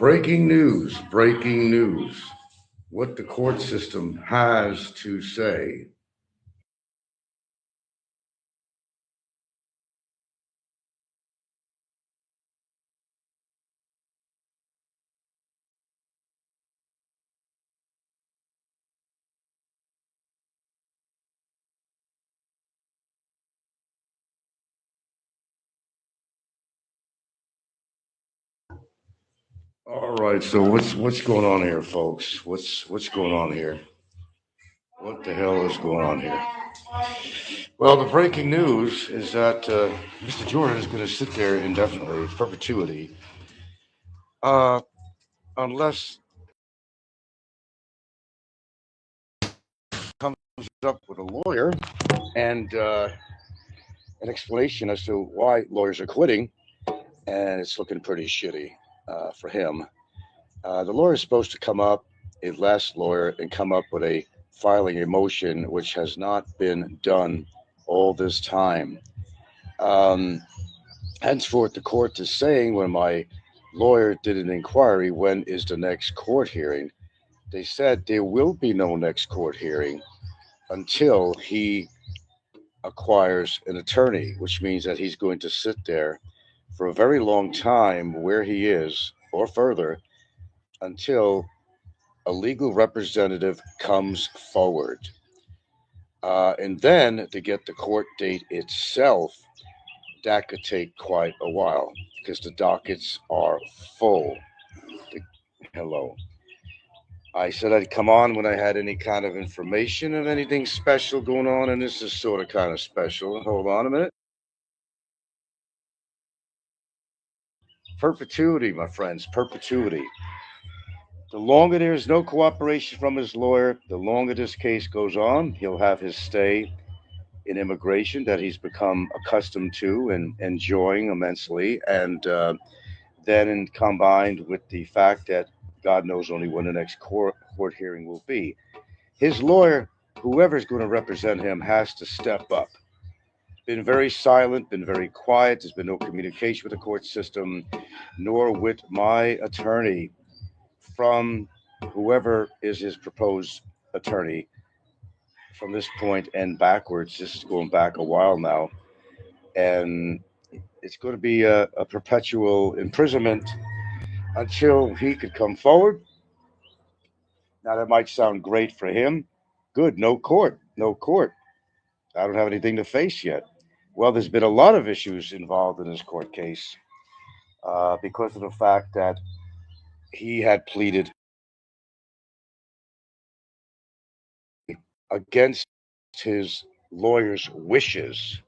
Breaking news, breaking news. What the court system has to say. All right, so what's going on here, folks? What's going on here? What the hell is going on here? Well, the breaking news is that Mr. Jordan is going to sit there indefinitely, perpetuity, uh, unless comes up with a lawyer and an explanation as to why lawyers are quitting, and it's looking pretty shitty for him. The lawyer is supposed to come up, a last lawyer, and come up with a filing a motion, which has not been done all this time. Um, Henceforth, the court is saying when my lawyer did an inquiry, when is the next court hearing? They said there will be no next court hearing until he acquires an attorney, which means that he's going to sit there for a very long time where he is or further until a legal representative comes forward. And then to get the court date itself, that could take quite a while because the dockets are full. Hello. I said I'd come on when I had any kind of information of anything special going on, and this is sort of kind of special. Hold on a minute. Perpetuity, my friends, perpetuity. The longer there is no cooperation from his lawyer, the longer this case goes on. He'll have his stay in immigration that he's become accustomed to and enjoying immensely. And then combined with the fact that God knows only when the next court hearing will be. His lawyer, whoever's going to represent him, has to step up. Been very silent, been very quiet. There's been no communication with the court system, nor with my attorney from whoever is his proposed attorney from this point and backwards. This is going back a while now. And it's going to be a perpetual imprisonment until he could come forward. Now, that might sound great for him. Good, no court, no court. I don't have anything to face yet. Well, there's been a lot of issues involved in this court case because of the fact that he had pleaded against his lawyer's wishes.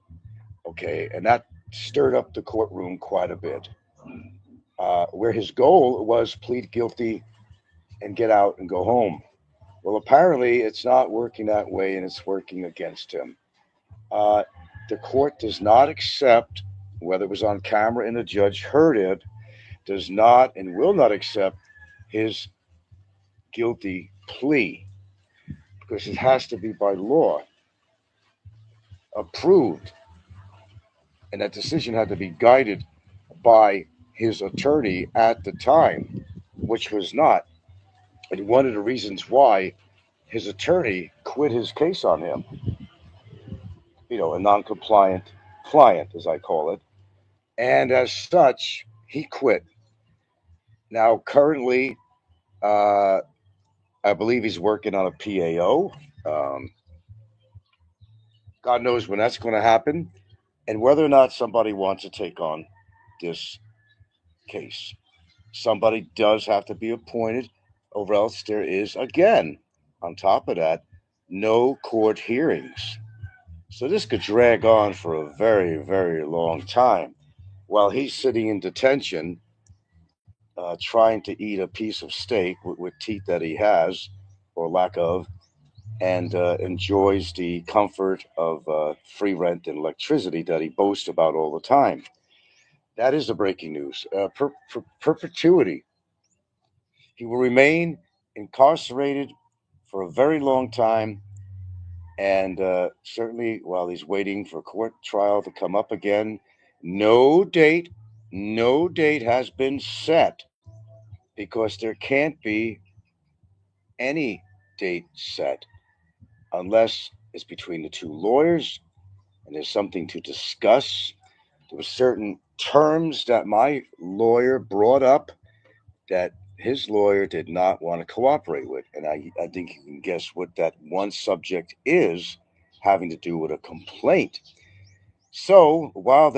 Okay, and that stirred up the courtroom quite a bit. Where his goal was plead guilty and get out and go home. Well, apparently it's not working that way, and it's working against him. Uh, the court does not accept, whether it was on camera and the judge heard it, does not and will not accept his guilty plea because it has to be by law approved, and that decision had to be guided by his attorney at the time, which was not. And one of the reasons why his attorney quit his case on him, a non-compliant client, as I call it, and as such, he quit. Now, currently, uh, I believe he's working on a PAO. Um, God knows when that's going to happen, and whether or not somebody wants to take on this case. Somebody does have to be appointed, or else there is, again, on top of that, no court hearings. So this could drag on for a very, very long time while he's sitting in detention, trying to eat a piece of steak with teeth that he has, or lack of, and enjoys the comfort of free rent and electricity that he boasts about all the time. That is the breaking news. Perpetuity. He will remain incarcerated for a very long time, and certainly while he's waiting for court trial to come up again, no date, no date has been set because there can't be any date set unless it's between the two lawyers and there's something to discuss. There were certain terms that my lawyer brought up that his lawyer did not want to cooperate with. And I think you can guess what that one subject is, having to do with a complaint. So while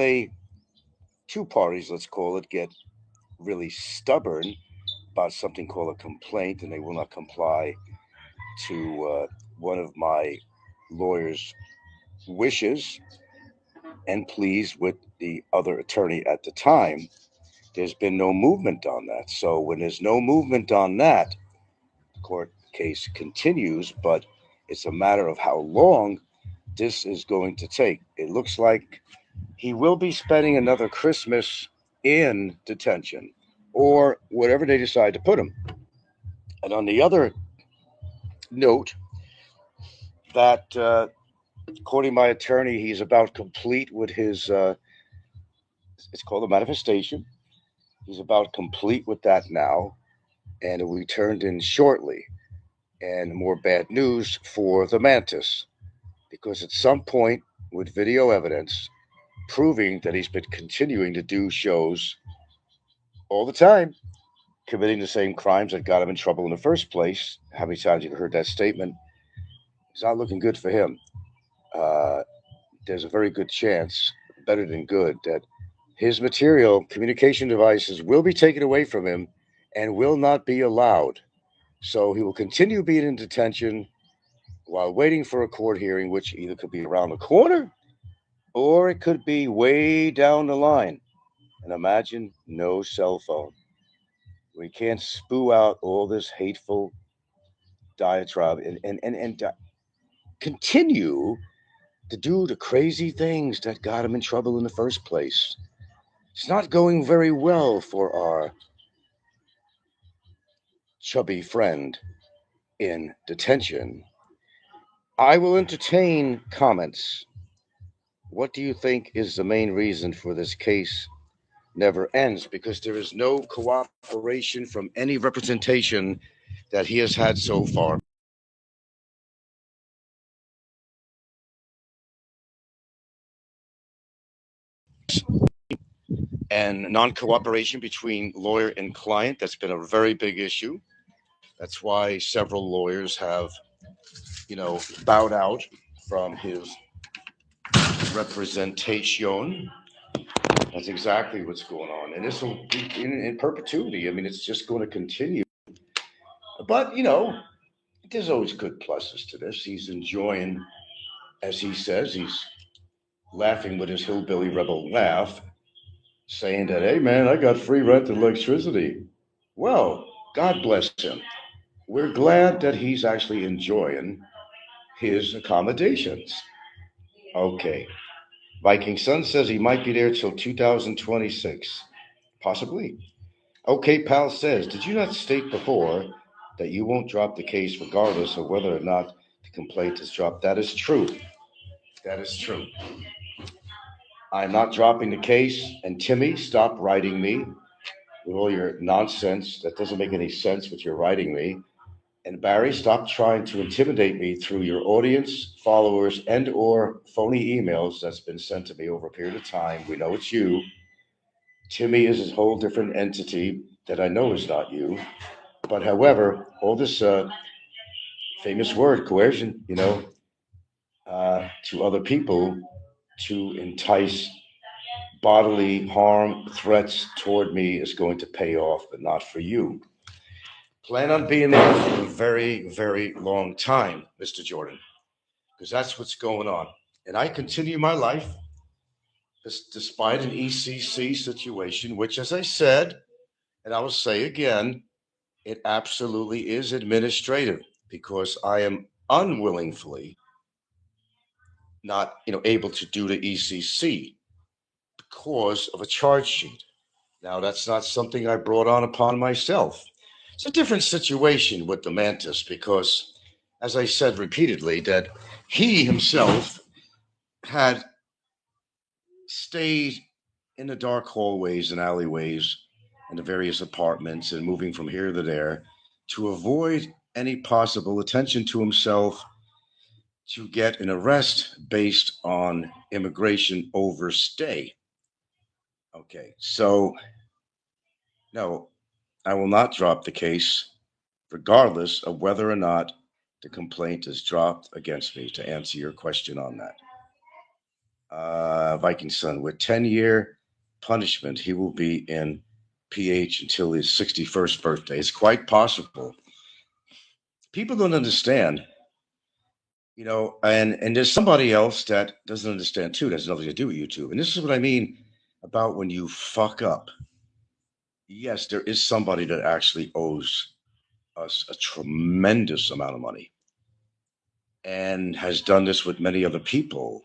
two parties, let's call it, get really stubborn about something called a complaint and they will not comply to one of my lawyer's wishes and pleas with the other attorney at the time, there's been no movement on that. So when there's no movement on that, the court case continues, but it's a matter of how long this is going to take. It looks like he will be spending another Christmas in detention or whatever they decide to put him. And on the other note, that according to my attorney, he's about complete with his, it's called a manifestation. He's about complete with that now, and it will be turned in shortly. And more bad news for the mantis, because at some point, with video evidence proving that he's been continuing to do shows all the time, committing the same crimes that got him in trouble in the first place. How many times you've heard that statement? It's not looking good for him. Uh, there's a very good chance, better than good, that his material, communication devices, will be taken away from him and will not be allowed. So he will continue being in detention while waiting for a court hearing, which either could be around the corner or it could be way down the line. And imagine no cell phone. We can't spew out all this hateful diatribe and continue to do the crazy things that got him in trouble in the first place. It's not going very well for our chubby friend in detention. I will entertain comments. What do you think is the main reason for this case never ends? Because there is no cooperation from any representation that he has had so far. And non cooperation between lawyer and client, that's been a very big issue. That's why several lawyers have, bowed out from his representation. That's exactly what's going on. And this will be in perpetuity. I mean, it's just going to continue. But, there's always good pluses to this. He's enjoying, as he says, he's laughing with his hillbilly rebel laugh, saying that, hey, man, I got free rent and electricity. Well, God bless him. We're glad that he's actually enjoying his accommodations. Okay. Viking Sun says he might be there till 2026. Possibly. Okay, Pal says, did you not state before that you won't drop the case regardless of whether or not the complaint is dropped? That is true. That is true. I'm not dropping the case. And Timmy, stop writing me with all your nonsense. That doesn't make any sense what you're writing me. And Barry, stop trying to intimidate me through your audience, followers, and or phony emails that's been sent to me over a period of time. We know it's you. Timmy is a whole different entity that I know is not you. But however, all this famous word, coercion, to other people to entice bodily harm, threats toward me is going to pay off, but not for you. Plan on being there for a very, very long time, Mr. Jordan, because that's what's going on. And I continue my life despite an ECC situation, which, as I said, and I will say again, it absolutely is administrative because I am unwillingly not, able to do the ECC because of a charge sheet. Now, that's not something I brought on upon myself. It's a different situation with the mantis because, as I said repeatedly, that he himself had stayed in the dark hallways and alleyways and the various apartments and moving from here to there to avoid any possible attention to himself to get an arrest based on immigration overstay. Okay, so no, I will not drop the case, regardless of whether or not the complaint is dropped against me, to answer your question on that. Viking son, with 10-year punishment, he will be in PH until his 61st birthday. It's quite possible. People don't understand, and there's somebody else that doesn't understand too. That has nothing to do with YouTube. And this is what I mean about when you fuck up. Yes, there is somebody that actually owes us a tremendous amount of money and has done this with many other people.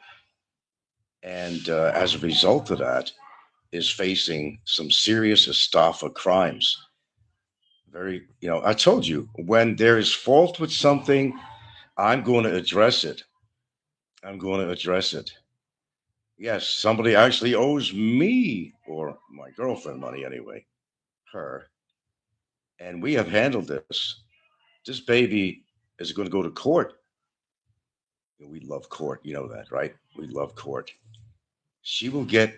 And as a result of that, is facing some serious Estafa crimes. Very, I told you, when there is fault with something, I'm going to address it. I'm going to address it. Yes, somebody actually owes me or my girlfriend money anyway, her. And we have handled this. This baby is going to go to court. We love court. You know that, right? We love court. She will get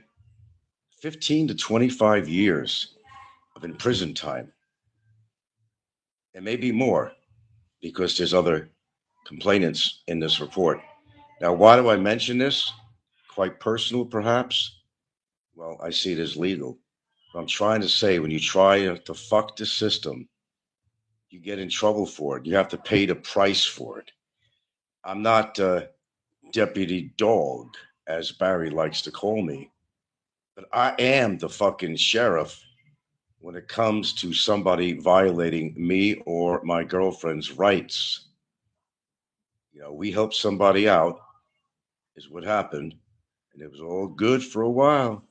15 to 25 years of imprisoned time. And maybe more because there's other complainants in this report. Now, why do I mention this? Quite personal, perhaps? Well, I see it as legal. But I'm trying to say when you try to fuck the system, you get in trouble for it. You have to pay the price for it. I'm not deputy dog, as Barry likes to call me, but I am the fucking sheriff when it comes to somebody violating me or my girlfriend's rights. We helped somebody out, is what happened, and it was all good for a while.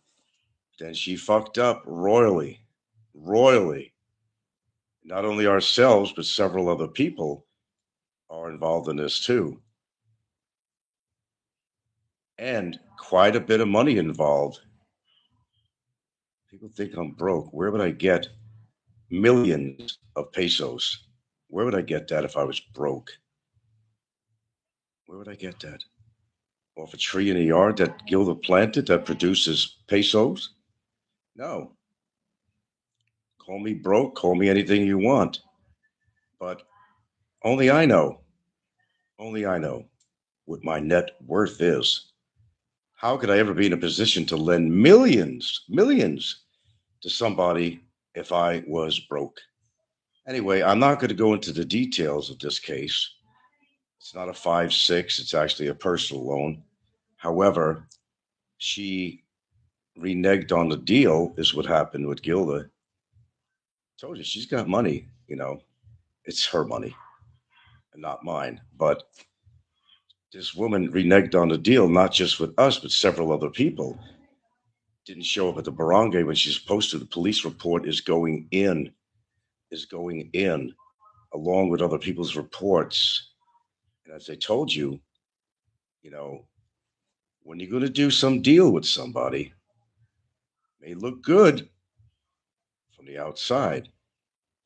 Then she fucked up royally, royally. Not only ourselves, but several other people are involved in this too. And quite a bit of money involved. People think I'm broke. Where would I get millions of pesos? Where would I get that if I was broke? Where would I get that? Off a tree in a yard that Gilda planted that produces pesos? No. Call me broke, call me anything you want. But only I know, only I know what my net worth is. How could I ever be in a position to lend millions, millions to somebody if I was broke? Anyway, I'm not going to go into the details of this case. It's not a 5-6, it's actually a personal loan. However, she reneged on the deal, is what happened with Gilda. I told you, she's got money. It's her money and not mine. But this woman reneged on the deal, not just with us, but several other people. Didn't show up at the barangay when she's supposed to. The police report is going in, along with other people's reports. And as I told you, you know, when you're going to do some deal with somebody, it may look good from the outside.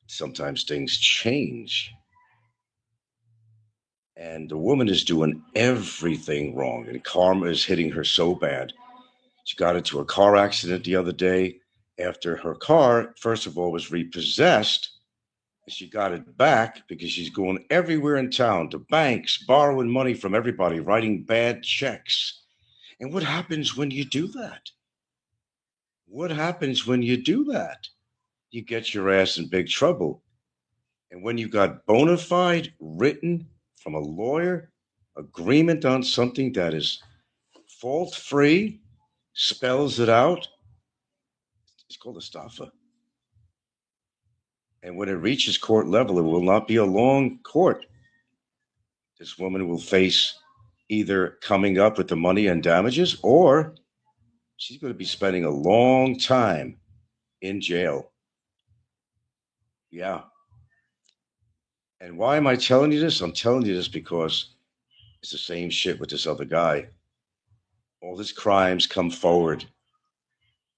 Sometimes things change. And the woman is doing everything wrong, and karma is hitting her so bad. She got into a car accident the other day after her car, first of all, was repossessed. She got it back because she's going everywhere in town to banks, borrowing money from everybody, writing bad checks. And what happens when you do that? What happens when you do that? You get your ass in big trouble. And when you got bona fide written from a lawyer agreement on something that is fault free, spells it out, it's called a staffa. And when it reaches court level, it will not be a long court. This woman will face either coming up with the money and damages, or she's going to be spending a long time in jail. Yeah. And why am I telling you this? I'm telling you this because it's the same shit with this other guy. All his crimes come forward.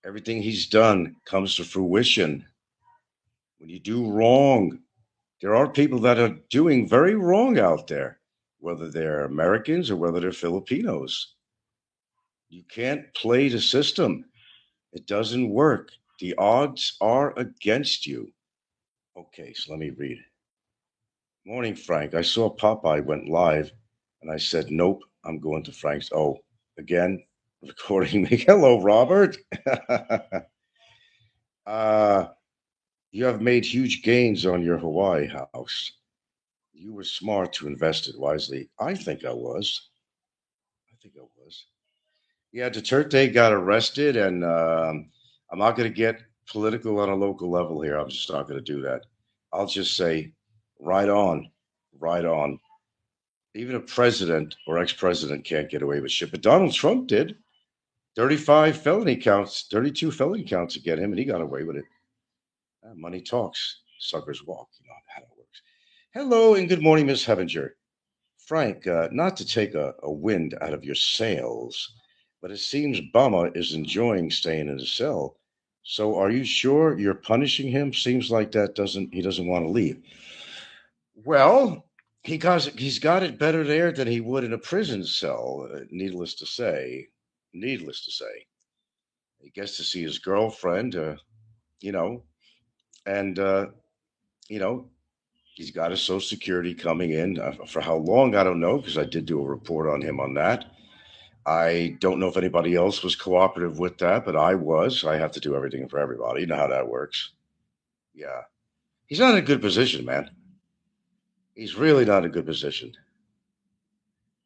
Everything he's done comes to fruition. when you do wrong. There are people that are doing very wrong out there, whether they're Americans or whether they're Filipinos. You can't play the system. It doesn't work. The odds are against you. Okay, so let me read. Morning, Frank. I saw Popeye went live and I said, nope, I'm going to Frank's. Oh, again, recording me. Hello, Robert. uh, you have made huge gains on your Hawaii house. You were smart to invest it wisely. I think I was. I think I was. Yeah, Duterte got arrested, and I'm not going to get political on a local level here. I'm just not going to do that. I'll just say, right on, right on. Even a president or ex-president can't get away with shit, but Donald Trump did. 35 felony counts, 32 felony counts to get him, and he got away with it. Money talks, suckers walk. You know how that works. Hello and good morning, Miss Hevinger. Frank, not to take a wind out of your sails, but it seems Bama is enjoying staying in the cell. So are you sure you're punishing him? Seems like that doesn't he doesn't want to leave. Well, he's got it better there than he would in a prison cell. Needless to say, needless to say, he gets to see his girlfriend, you know, and you know he's got his Social Security coming in for how long I don't know because I did do a report on him on that. I don't know if anybody else was cooperative with that, but I was. I have to do everything for everybody. You know how that works. Yeah. He's not in a good position, man. He's really not in a good position.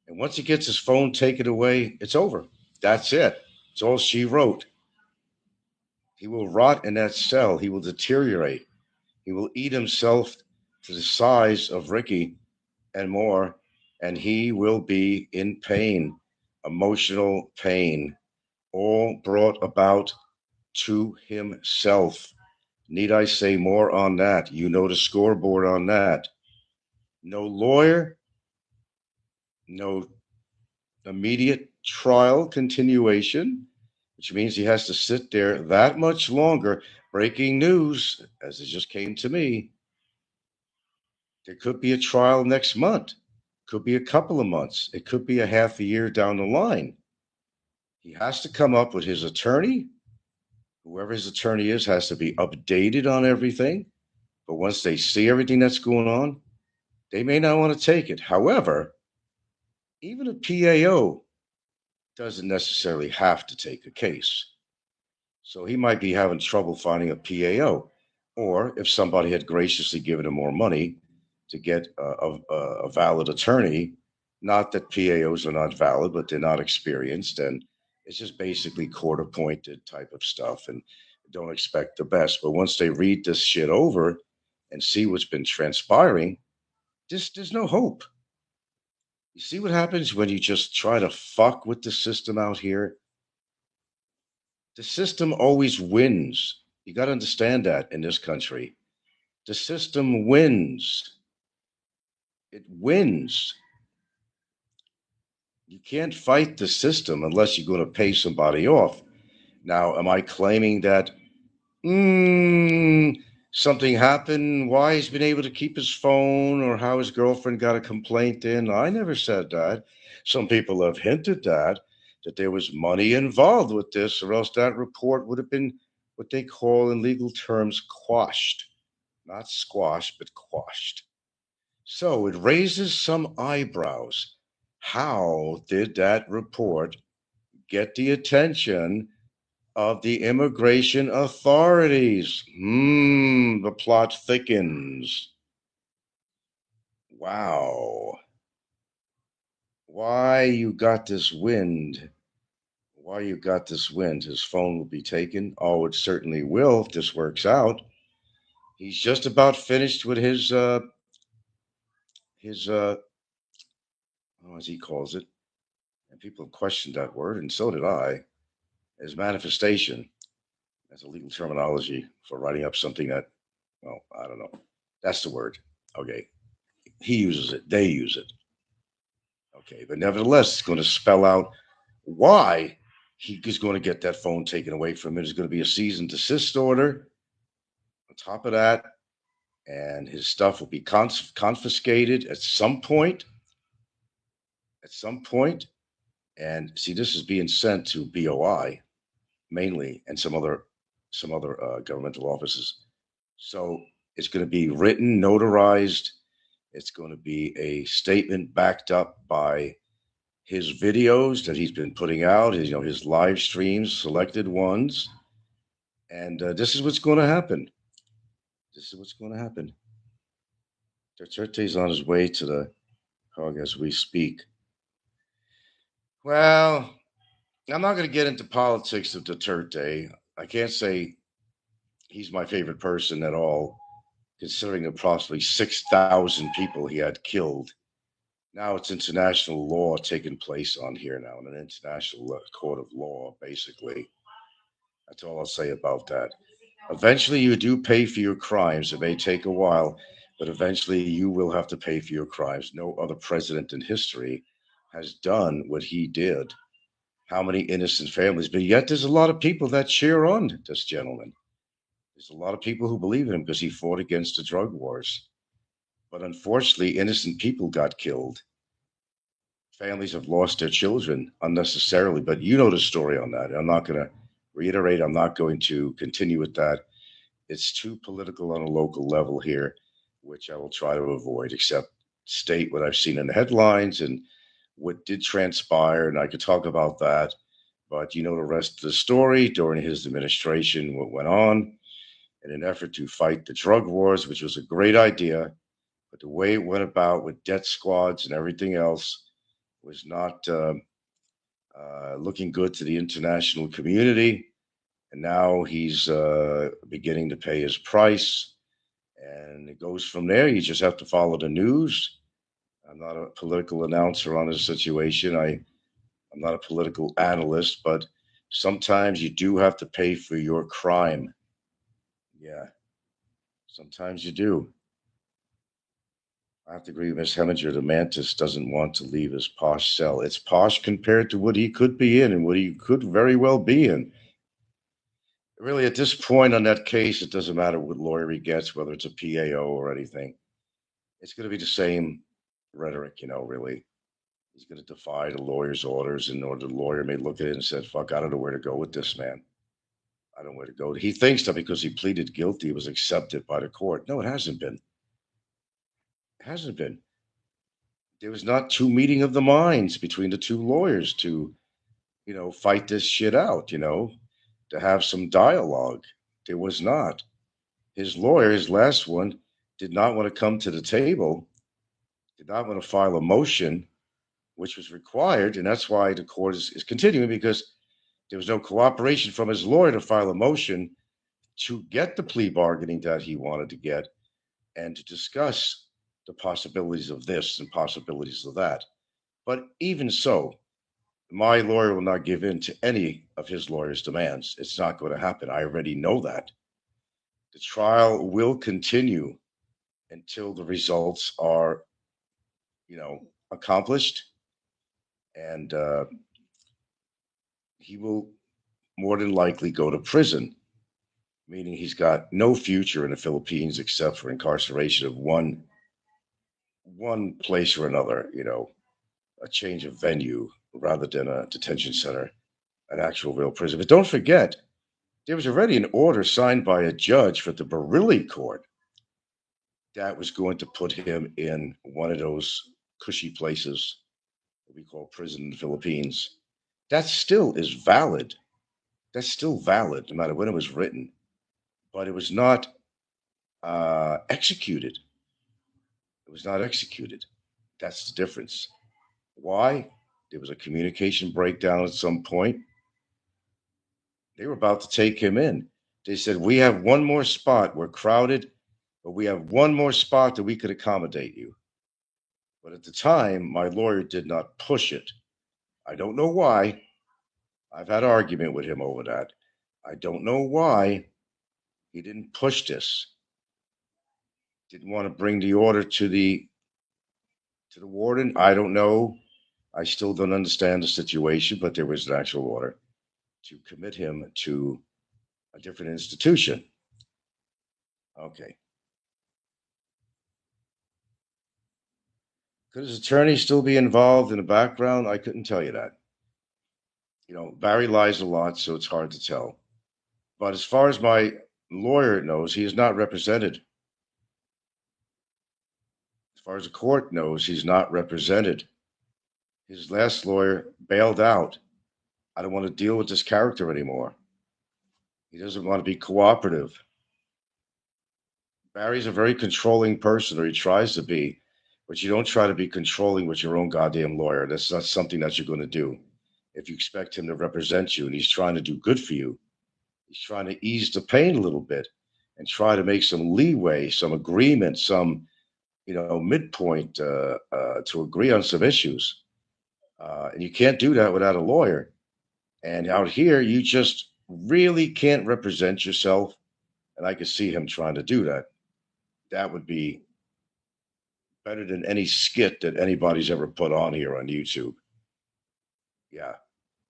And once he gets his phone taken away, it's over. That's it. It's all she wrote. He will rot in that cell. He will deteriorate. He will eat himself to the size of Ricky and more, and he will be in pain, emotional pain, all brought about to himself. Need I say more on that? You know the scoreboard on that. No lawyer, no immediate trial continuation, which means he has to sit there that much longer. Breaking news, as it just came to me, there could be a trial next month, could be a couple of months, it could be a half a year down the line. He has to come up with his attorney. Whoever his attorney is has to be updated on everything. But once they see everything that's going on, they may not want to take it. However, even a PAO doesn't necessarily have to take a case. So he might be having trouble finding a PAO. Or if somebody had graciously given him more money to get a valid attorney, not that PAOs are not valid, but they're not experienced. And it's just basically court appointed type of stuff. And don't expect the best. But once they read this shit over and see what's been transpiring, there's no hope. You see what happens when you just try to fuck with the system out here? The system always wins. You got to understand that in this country. The system wins. It wins. You can't fight the system unless you're going to pay somebody off. Now, am I claiming that mm, something happened, why he's been able to keep his phone, or how his girlfriend got a complaint in? I never said that. Some people have hinted that there was money involved with this, or else that report would have been what they call in legal terms quashed. Not squashed, but quashed. So it raises some eyebrows. How did that report get the attention of the immigration authorities? The plot thickens. Wow. Why you got this wind? Why you got this wind? His phone will be taken. Oh, it certainly will if this works out. He's just about finished with his as he calls it, and people have questioned that word, and so did I. His manifestation. That's a legal terminology for writing up something that, well, I don't know. That's the word. Okay. He uses it. They use it. Okay. But nevertheless, it's going to spell out why he is going to get that phone taken away from him. There's going to be a cease and desist order. On top of that, and his stuff will be confiscated at some point. At some point, and see, this is being sent to BOI mainly, and some other governmental offices. So it's going to be written, notarized. It's going to be a statement backed up by his videos that he's been putting out, his live streams, selected ones, and this is what's going to happen. This is what's going to happen. Duterte's on his way to the Hague as we speak. Well, I'm not going to get into politics of Duterte. I can't say he's my favorite person at all, considering approximately 6,000 people he had killed. Now it's international law taking place on here now, in an international court of law, basically. That's all I'll say about that. Eventually, you do pay for your crimes. It may take a while, but eventually you will have to pay for your crimes. No other president in history has done what he did. How many innocent families? But yet, there's a lot of people that cheer on this gentleman. There's a lot of people who believe in him because he fought against the drug wars. But unfortunately, innocent people got killed. Families have lost their children unnecessarily. But you know the story on that. I'm not going to reiterate, I'm not going to continue with that. It's too political on a local level here, which I will try to avoid, except state what I've seen in the headlines and what did transpire. And I could talk about that. But you know the rest of the story during his administration, what went on in an effort to fight the drug wars, which was a great idea. But the way it went about with death squads and everything else was not looking good to the international community. And now he's beginning to pay his price. And it goes from there. You just have to follow the news. I'm not a political announcer on this situation. I'm not a political analyst, but sometimes you do have to pay for your crime. Yeah, sometimes you do. I have to agree with Miss Heminger. The mantis doesn't want to leave his posh cell. It's posh compared to what he could be in and what he could very well be in. Really, at this point on that case, it doesn't matter what lawyer he gets, whether it's a PAO or anything. It's going to be the same rhetoric, really. He's going to defy the lawyer's orders, and or the lawyer may look at it and said, "Fuck, I don't know where to go with this man. I don't know where to go." He thinks that because he pleaded guilty, it was accepted by the court. No, it hasn't been. It hasn't been. There was not two meeting of the minds between the two lawyers to, fight this shit out. To have some dialogue. There was not. His lawyer, his last one, did not want to come to the table. Did not want to file a motion, which was required, and that's why the court is continuing because there was no cooperation from his lawyer to file a motion to get the plea bargaining that he wanted to get and to discuss the possibilities of this and possibilities of that. But even so, my lawyer will not give in to any of his lawyer's demands. It's not going to happen. I already know that. The trial will continue until the results are, accomplished, and he will more than likely go to prison, meaning he's got no future in the Philippines except for incarceration of one place or another, a change of venue rather than a detention center, an actual real prison. But don't forget, there was already an order signed by a judge for the Barilli court that was going to put him in one of those cushy places that we call prison in the Philippines. That still is valid. That's still valid, no matter when it was written. But it was not executed. It was not executed. That's the difference. Why? There was a communication breakdown at some point. They were about to take him in. They said, "We have one more spot. We're crowded, but we have one more spot that we could accommodate you." But at the time, my lawyer did not push it. I don't know why. I've had argument with him over that. I don't know why he didn't push this. Didn't want to bring the order to the warden. I don't know. I still don't understand the situation, but there was an actual order to commit him to a different institution. Okay. Could his attorney still be involved in the background? I couldn't tell you that. Barry lies a lot, so it's hard to tell. But as far as my lawyer knows, he is not represented. As far as the court knows, he's not represented. His last lawyer bailed out. I don't want to deal with this character anymore. He doesn't want to be cooperative. Barry's a very controlling person, or he tries to be, but you don't try to be controlling with your own goddamn lawyer. That's not something that you're going to do. If you expect him to represent you and he's trying to do good for you, he's trying to ease the pain a little bit and try to make some leeway, some agreement, some midpoint to agree on some issues. And you can't do that without a lawyer. And out here, you just really can't represent yourself. And I could see him trying to do that. That would be better than any skit that anybody's ever put on here on YouTube. Yeah.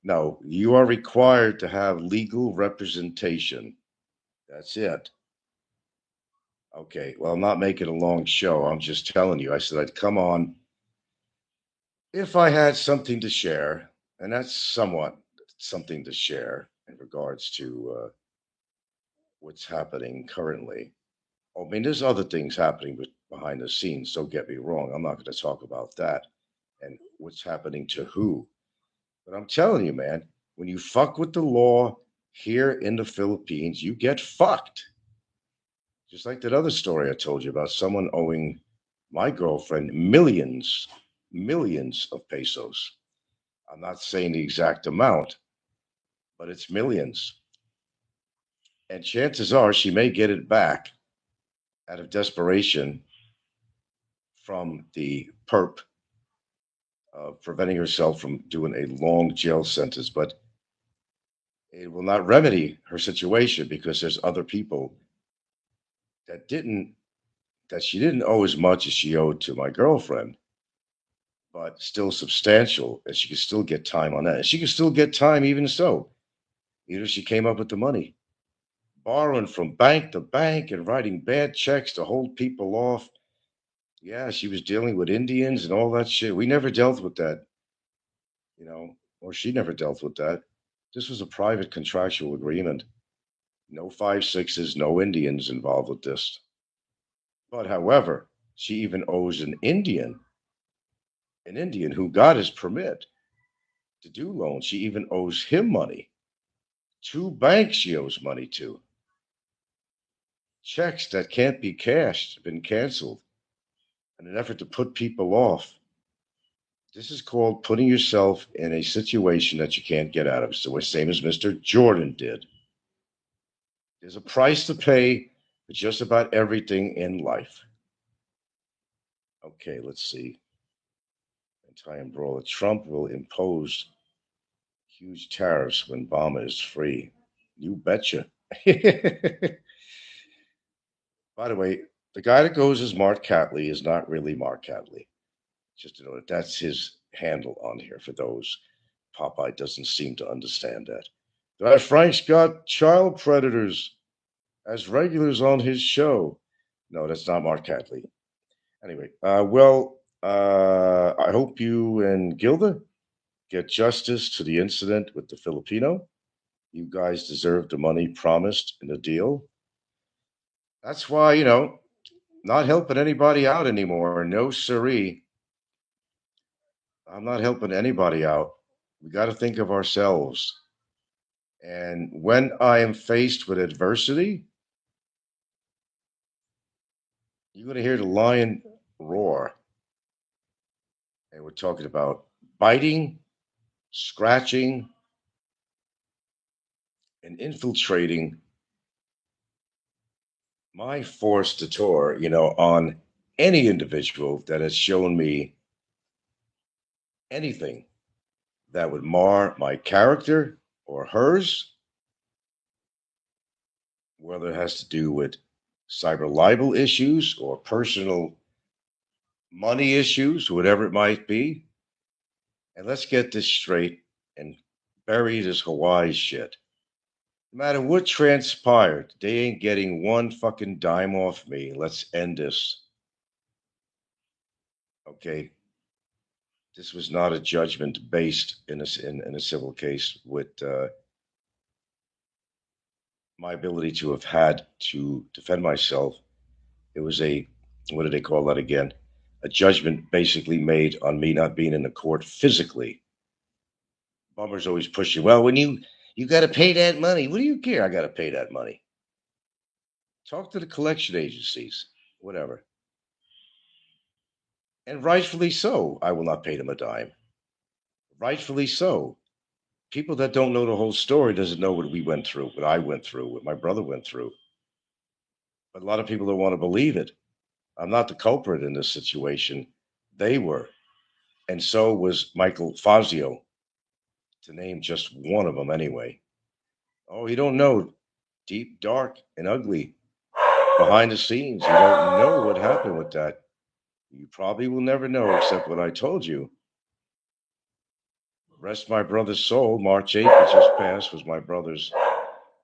No, you are required to have legal representation. That's it. Okay. Well, I'm not making a long show. I'm just telling you. I said I'd come on if I had something to share, and that's somewhat something to share in regards to what's happening currently. I mean, there's other things happening behind the scenes. Don't get me wrong. I'm not going to talk about that and what's happening to who. But I'm telling you, man, when you fuck with the law here in the Philippines, you get fucked. Just like that other story I told you about someone owing my girlfriend millions of pesos. I'm not saying the exact amount, but it's millions. And chances are she may get it back out of desperation from the perp preventing herself from doing a long jail sentence. But it will not remedy her situation because there's other people that didn't that she didn't owe as much as she owed to my girlfriend, but still substantial, and she could still get time on that. And she could still get time even so, even if she came up with the money. Borrowing from bank to bank and writing bad checks to hold people off. Yeah, she was dealing with Indians and all that shit. We never dealt with that, or she never dealt with that. This was a private contractual agreement. No 5 6s, no Indians involved with this. But however, she even owes an Indian who got his permit to do loans. She even owes him money. Two banks she owes money to. Checks that can't be cashed have been canceled in an effort to put people off. This is called putting yourself in a situation that you can't get out of. So the same as Mr. Jordan did. There's a price to pay for just about everything in life. Okay, let's see. Anti-umbrella. Trump will impose huge tariffs when Obama is free. You betcha. By the way, the guy that goes as Mark Catley is not really Mark Catley. Just to know that that's his handle on here for those. Popeye doesn't seem to understand that. Frank's got child predators as regulars on his show. No, that's not Mark Catley. Anyway, I hope you and Gilda get justice to the incident with the Filipino. You guys deserve the money promised in the deal. That's why, not helping anybody out anymore. No siree. I'm not helping anybody out. We got to think of ourselves. And when I am faced with adversity, you're going to hear the lion roar. And we're talking about biting, scratching, and infiltrating my force to tour, on any individual that has shown me anything that would mar my character or hers, whether it has to do with cyber libel issues or personal money issues, whatever it might be. And let's get this straight and bury this Hawaii shit. No matter what transpired, they ain't getting one fucking dime off me. Let's end this. Okay. This was not a judgment based in a civil case with my ability to have had to defend myself. It was a, what do they call that again? A judgment basically made on me not being in the court physically. Bummer's always pushing. Well, when you got to pay that money. What do you care? I got to pay that money. Talk to the collection agencies, whatever. And rightfully so. I will not pay them a dime. Rightfully so. People that don't know the whole story doesn't know what we went through, what I went through, what my brother went through. But a lot of people don't want to believe it. I'm not the culprit in this situation. They were. And so was Michael Fazio, to name just one of them anyway. Oh, you don't know. Deep, dark, and ugly behind the scenes. You don't know what happened with that. You probably will never know except what I told you. Rest my brother's soul. March 8th, that just passed, was my brother's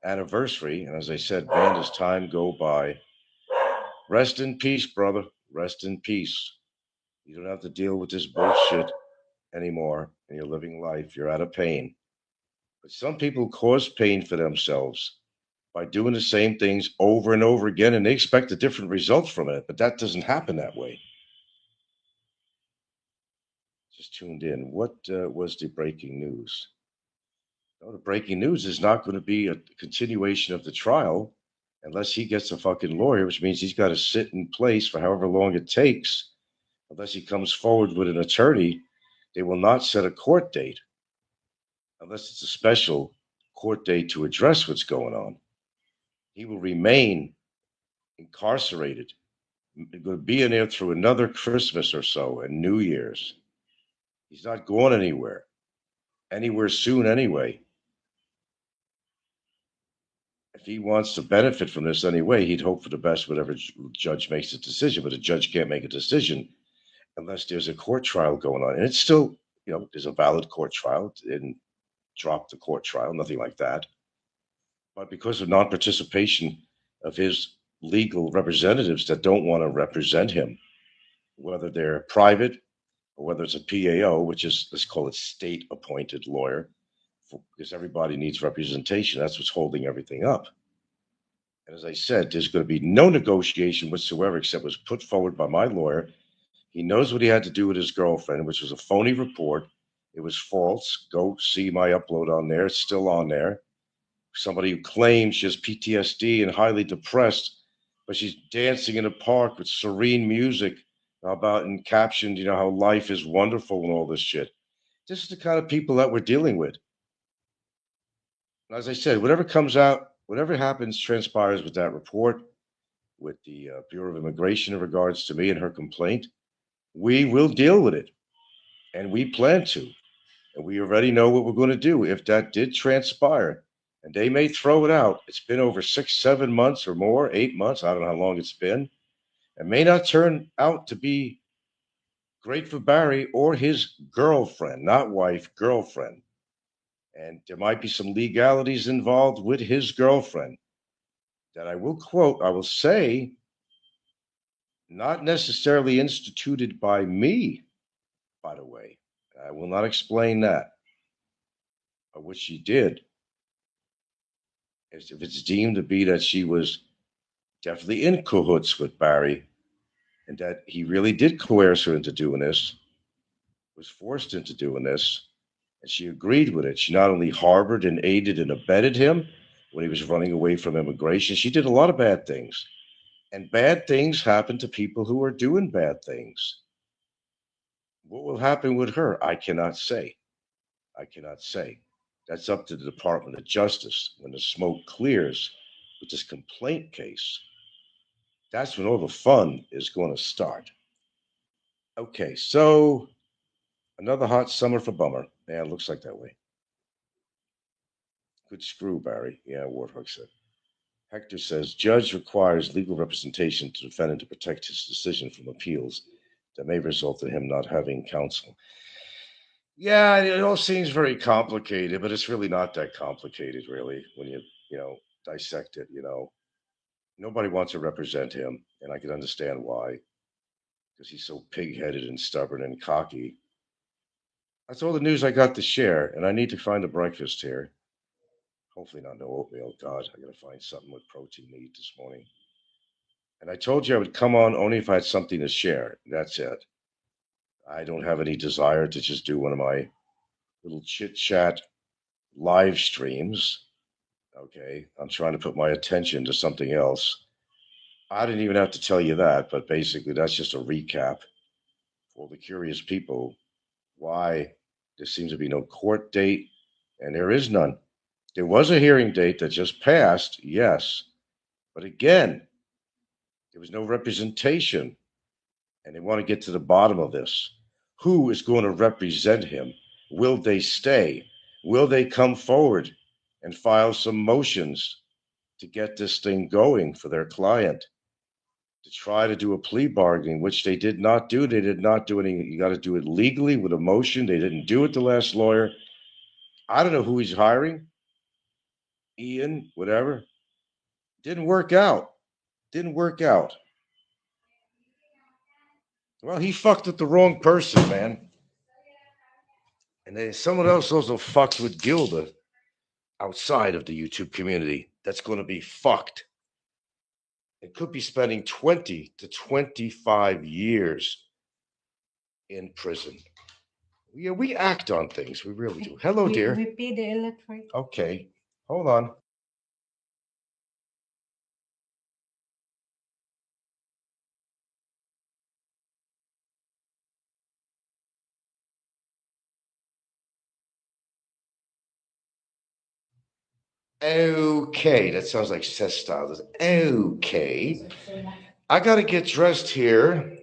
anniversary. And as I said, man, does time go by. Rest in peace, brother. Rest in peace. You don't have to deal with this bullshit anymore in your living life. You're out of pain. But some people cause pain for themselves by doing the same things over and over again, and they expect a different result from it. But that doesn't happen that way. Just tuned in. What was the breaking news? No, the breaking news is not going to be a continuation of the trial unless he gets a fucking lawyer, which means he's got to sit in place for however long it takes. Unless he comes forward with an attorney, they will not set a court date unless it's a special court date to address what's going on. He will remain incarcerated, going to be in there through another Christmas or so and New Year's. He's not going anywhere soon anyway. If he wants to benefit from this anyway, he'd hope for the best, whatever judge makes a decision. But a judge can't make a decision unless there's a court trial going on. And it's still, there's a valid court trial. It didn't drop the court trial, nothing like that. But because of non participation of his legal representatives that don't want to represent him, whether they're private or whether it's a PAO, which is, let's call it state appointed lawyer, because everybody needs representation. That's what's holding everything up. And as I said, there's going to be no negotiation whatsoever except was put forward by my lawyer. He knows what he had to do with his girlfriend, which was a phony report. It was false. Go see my upload on there. It's still on there. Somebody who claims she has PTSD and highly depressed, but she's dancing in a park with serene music about and captioned, how life is wonderful and all this shit. This is the kind of people that we're dealing with. And as I said, whatever comes out, whatever happens, transpires with that report, with the Bureau of Immigration in regards to me and her complaint, we will deal with it. And we plan to. And we already know what we're going to do if that did transpire. And they may throw it out. It's been over 6, 7 months or more, 8 months. I don't know how long it's been. It may not turn out to be great for Barry or his girlfriend, not wife, girlfriend. And there might be some legalities involved with his girlfriend that I will quote, I will say, not necessarily instituted by me, by the way. I will not explain that, or what she did. If it's deemed to be that she was definitely in cahoots with Barry and that he really did coerce her into doing this, was forced into doing this, and she agreed with it. She not only harbored and aided and abetted him when he was running away from immigration, she did a lot of bad things. And bad things happen to people who are doing bad things. What will happen with her? I cannot say. I cannot say. That's up to the Department of Justice. When the smoke clears with this complaint case, that's when all the fun is going to start. Okay, so another hot summer for Bummer. Yeah, it looks like that way. Good screw, Barry. Yeah, Warthog said. Hector says judge requires legal representation to defendant to protect his decision from appeals that may result in him not having counsel. Yeah, it all seems very complicated, but it's really not that complicated, really, when you dissect it. Nobody wants to represent him, and I can understand why, because he's so pig-headed and stubborn and cocky. That's all the news I got to share, and I need to find a breakfast here. Hopefully not no oatmeal. God, I gotta find something with protein to eat this morning. And I told you I would come on only if I had something to share. That's it. I don't have any desire to just do one of my little chit chat live streams. Okay, I'm trying to put my attention to something else. I didn't even have to tell you that, but basically, that's just a recap for the curious people why there seems to be no court date, and there is none. There was a hearing date that just passed, yes, but again, there was no representation, and they want to get to the bottom of this. Who is going to represent him? Will they stay? Will they come forward and file some motions to get this thing going for their client? To try to do a plea bargaining, which they did not do. They did not do any. You got to do it legally with a motion. They didn't do it. The last lawyer. I don't know who he's hiring. Ian, whatever. Didn't work out. Didn't work out. Well, he fucked with the wrong person, man. And then someone else also fucked with Gilda outside of the YouTube community. That's going to be fucked. It could be spending 20 to 25 years in prison. Yeah, we act on things. We really do. Hello, dear. We pay the electric. Okay, hold on. Okay, that sounds like Seth style. Okay, I gotta get dressed here.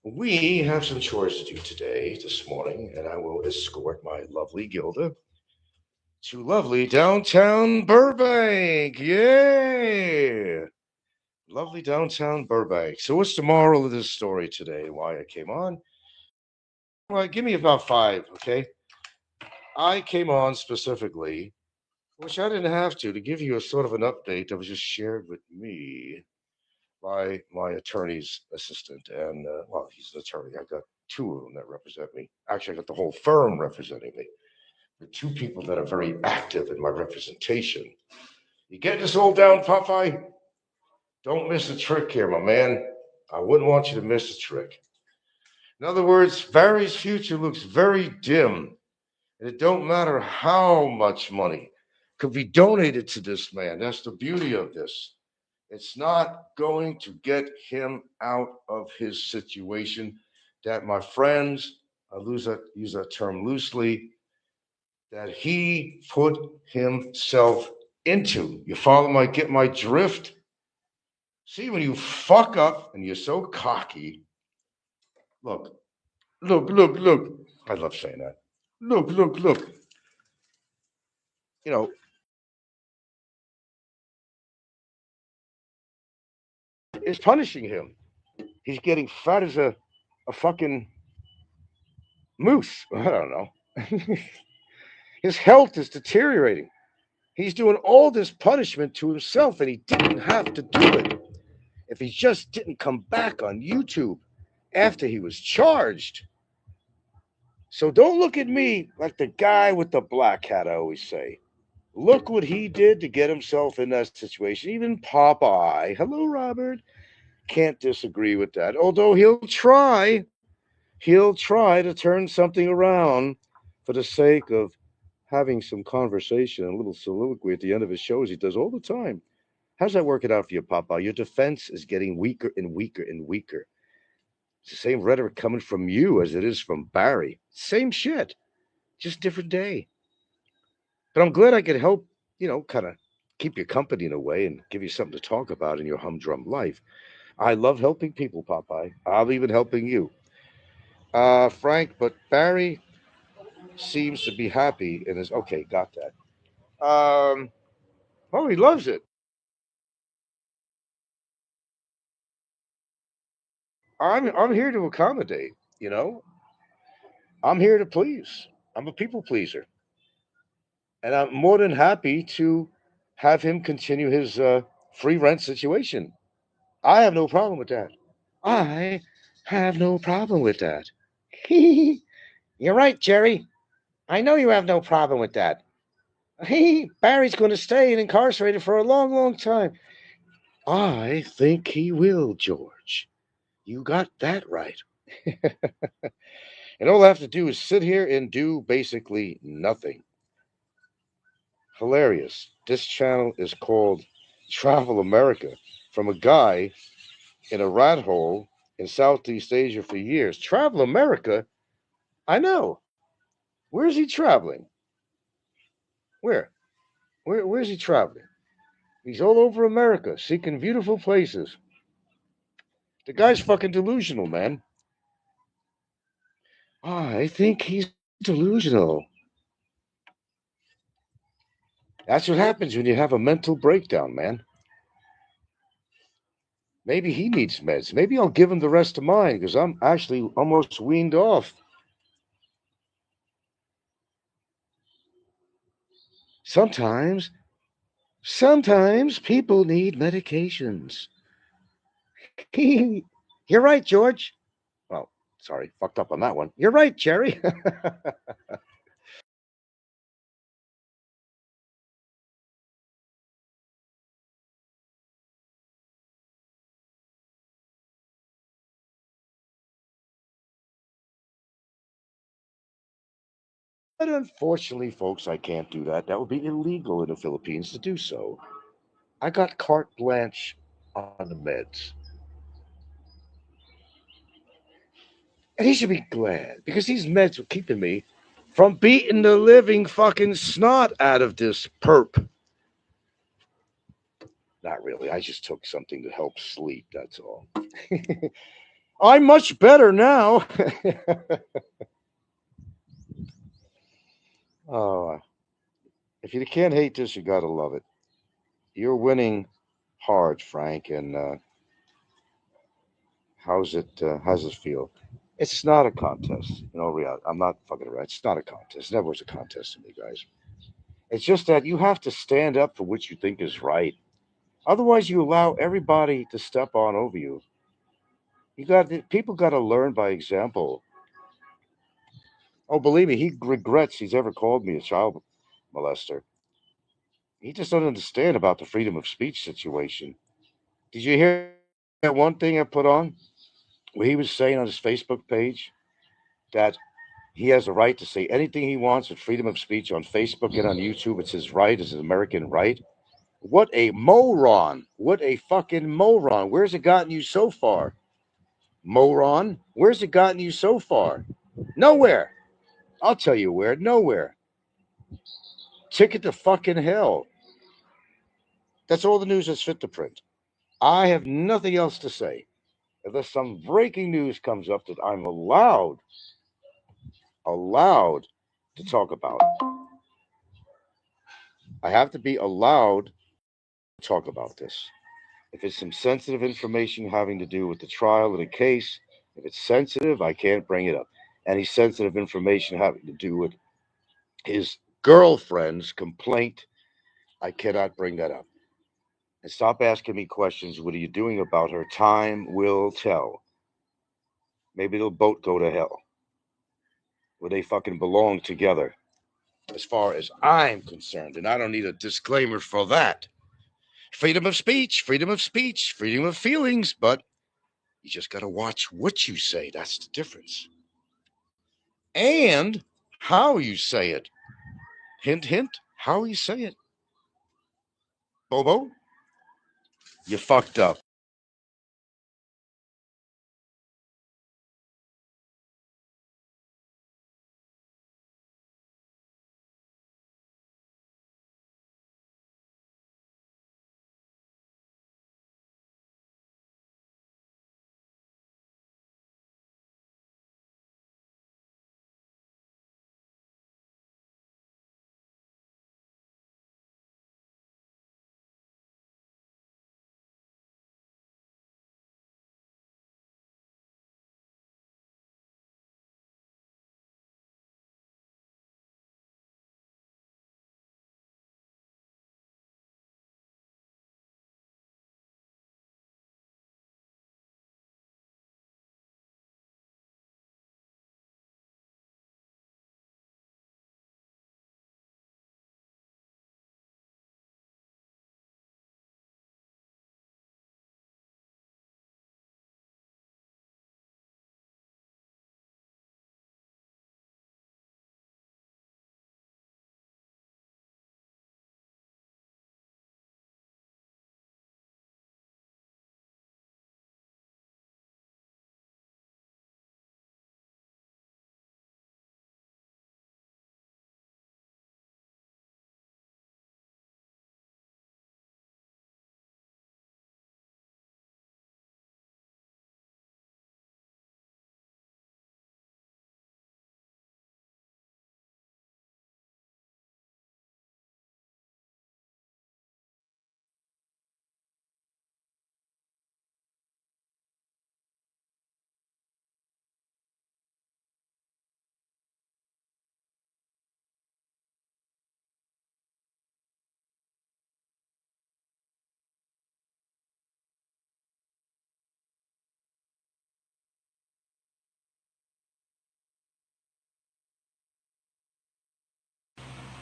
We have some chores to do today, this morning, and I will escort my lovely Gilda to lovely downtown Burbank. Yay! Lovely downtown Burbank. So, what's the moral of this story today? Why I came on? Well, give me about 5, okay? I came on specifically, which I didn't have to give you a sort of an update that was just shared with me by my attorney's assistant. And, well, he's an attorney. I got 2 of them that represent me. Actually, I got the whole firm representing me. The 2 people that are very active in my representation. You get this all down, Popeye? Don't miss a trick here, my man. I wouldn't want you to miss a trick. In other words, Barry's future looks very dim. And it don't matter how much money could be donated to this man. That's the beauty of this. It's not going to get him out of his situation that my friends, use that term loosely, that he put himself into. You follow my drift? See, when you fuck up and you're so cocky, look, look. I love saying that. Look. You know, it's punishing him. He's getting fat as a fucking moose. I don't know. His health is deteriorating. He's doing all this punishment to himself, and he didn't have to do it. If he just didn't come back on YouTube after he was charged. So don't look at me like the guy with the black hat, I always say. Look what he did to get himself in that situation. Even Popeye, hello, Robert, can't disagree with that. Although he'll try to turn something around for the sake of having some conversation and a little soliloquy at the end of his shows. He does all the time. How's that working out for you, Papa? Your defense is getting weaker and weaker and weaker. It's the same rhetoric coming from you as it is from Barry. Same shit, just different day. But I'm glad I could help, kind of keep you company in a way and give you something to talk about in your humdrum life. I love helping people, Popeye. I'm even helping you. Frank, but Barry seems to be happy in his. Okay, got that. Oh, he loves it. I'm here to accommodate. You know, I'm here to please. I'm a people pleaser, and I'm more than happy to have him continue his free rent situation. I have no problem with that. I have no problem with that. You're right, Jerry. I know you have no problem with that. Barry's going to stay incarcerated for a long, long time. I think he will, George. You got that right. And all I have to do is sit here and do basically nothing. Hilarious. This channel is called Travel America from a guy in a rat hole in Southeast Asia for years. Travel America? I know. Where's he traveling? Where? Where's he traveling? He's all over America seeking beautiful places. The guy's fucking delusional, man. I think he's delusional. That's what happens when you have a mental breakdown, man. Maybe he needs meds. Maybe I'll give him the rest of mine because I'm actually almost weaned off. Sometimes, sometimes people need medications. You're right, George. Well, sorry, fucked up on that one. You're right, Jerry. But unfortunately, folks, I can't do that. That would be illegal in the Philippines to do so. I got carte blanche on the meds. And he should be glad because these meds were keeping me from beating the living fucking snot out of this perp. Not really. I just took something to help sleep. That's all. I'm much better now. Oh, if you can't hate this, you gotta love it. You're winning hard, Frank. And how's it feel? It's not a contest. Reality. I'm not fucking around. It's not a contest. It never was a contest to me, guys. It's just that you have to stand up for what you think is right. Otherwise, you allow everybody to step on over you. People got to learn by example. Oh, believe me, he regrets he's ever called me a child molester. He just doesn't understand about the freedom of speech situation. Did you hear that one thing I put on where he was saying on his Facebook page that he has a right to say anything he wants with freedom of speech on Facebook and on YouTube? It's his right, it's his American right. What a moron! What a fucking moron! Where's it gotten you so far? Moron, where's it gotten you so far? Nowhere. I'll tell you where. Nowhere. Ticket to fucking hell. That's all the news that's fit to print. I have nothing else to say. Unless some breaking news comes up that I'm allowed to talk about. I have to be allowed to talk about this. If it's some sensitive information having to do with the trial of the case, if it's sensitive, I can't bring it up. Any sensitive information having to do with his girlfriend's complaint, I cannot bring that up. And stop asking me questions. What are you doing about her? Time will tell. Maybe they'll both go to hell where they fucking belong together, as far as I'm concerned. And I don't need a disclaimer for that. Freedom of speech, freedom of feelings, but you just got to watch what you say. That's the difference. And how you say it. Hint, hint, how you say it. Bobo, you fucked up.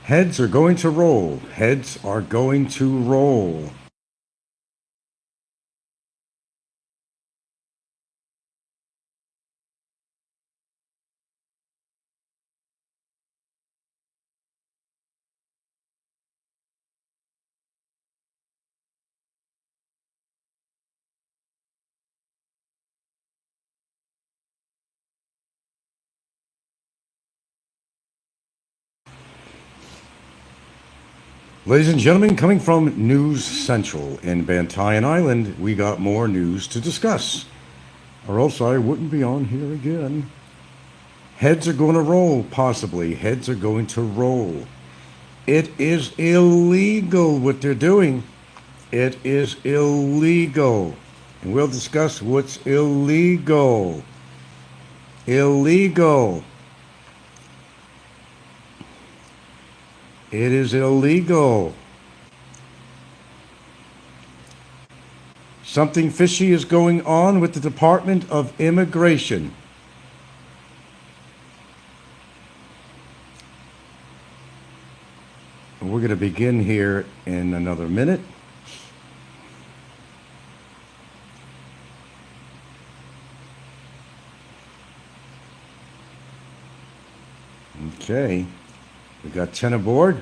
Heads are going to roll. Heads are going to roll. Ladies and gentlemen, coming from News Central in Bantayan Island, we got more news to discuss. Or else I wouldn't be on here again. Heads are going to roll, possibly. Heads are going to roll. It is illegal what they're doing. It is illegal. And we'll discuss what's illegal. Illegal. It is illegal. Something fishy is going on with the Department of Immigration. We're going to begin here in another minute. Okay. We got 10 aboard.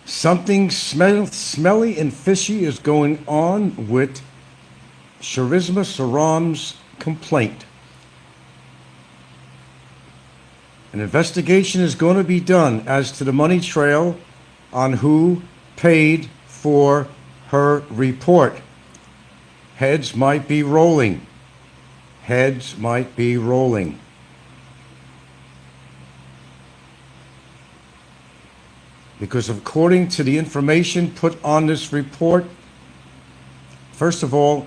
Something smelly and fishy is going on with Charisma Saram's complaint. An investigation is going to be done as to the money trail on who paid for her report. Heads might be rolling. Heads might be rolling. Because according to the information put on this report, first of all,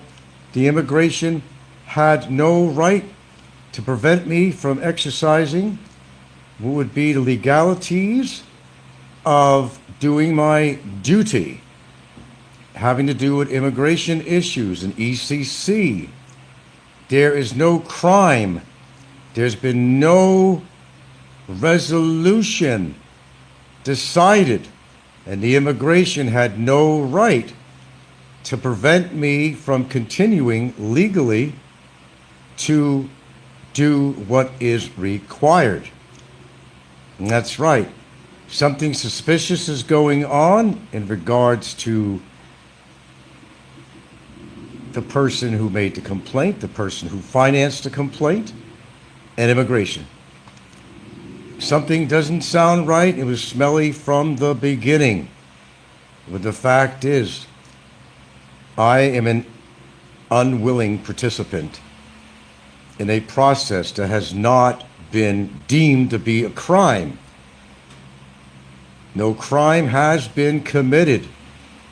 the immigration had no right to prevent me from exercising what would be the legalities of doing my duty, having to do with immigration issues and ECC. There is no crime. There's been no resolution decided, and the immigration had no right to prevent me from continuing legally to do what is required. And that's right. Something suspicious is going on in regards to the person who made the complaint, the person who financed the complaint, and immigration. Something doesn't sound right. It was smelly from the beginning. But the fact is, I am an unwilling participant in a process that has not been deemed to be a crime. No crime has been committed,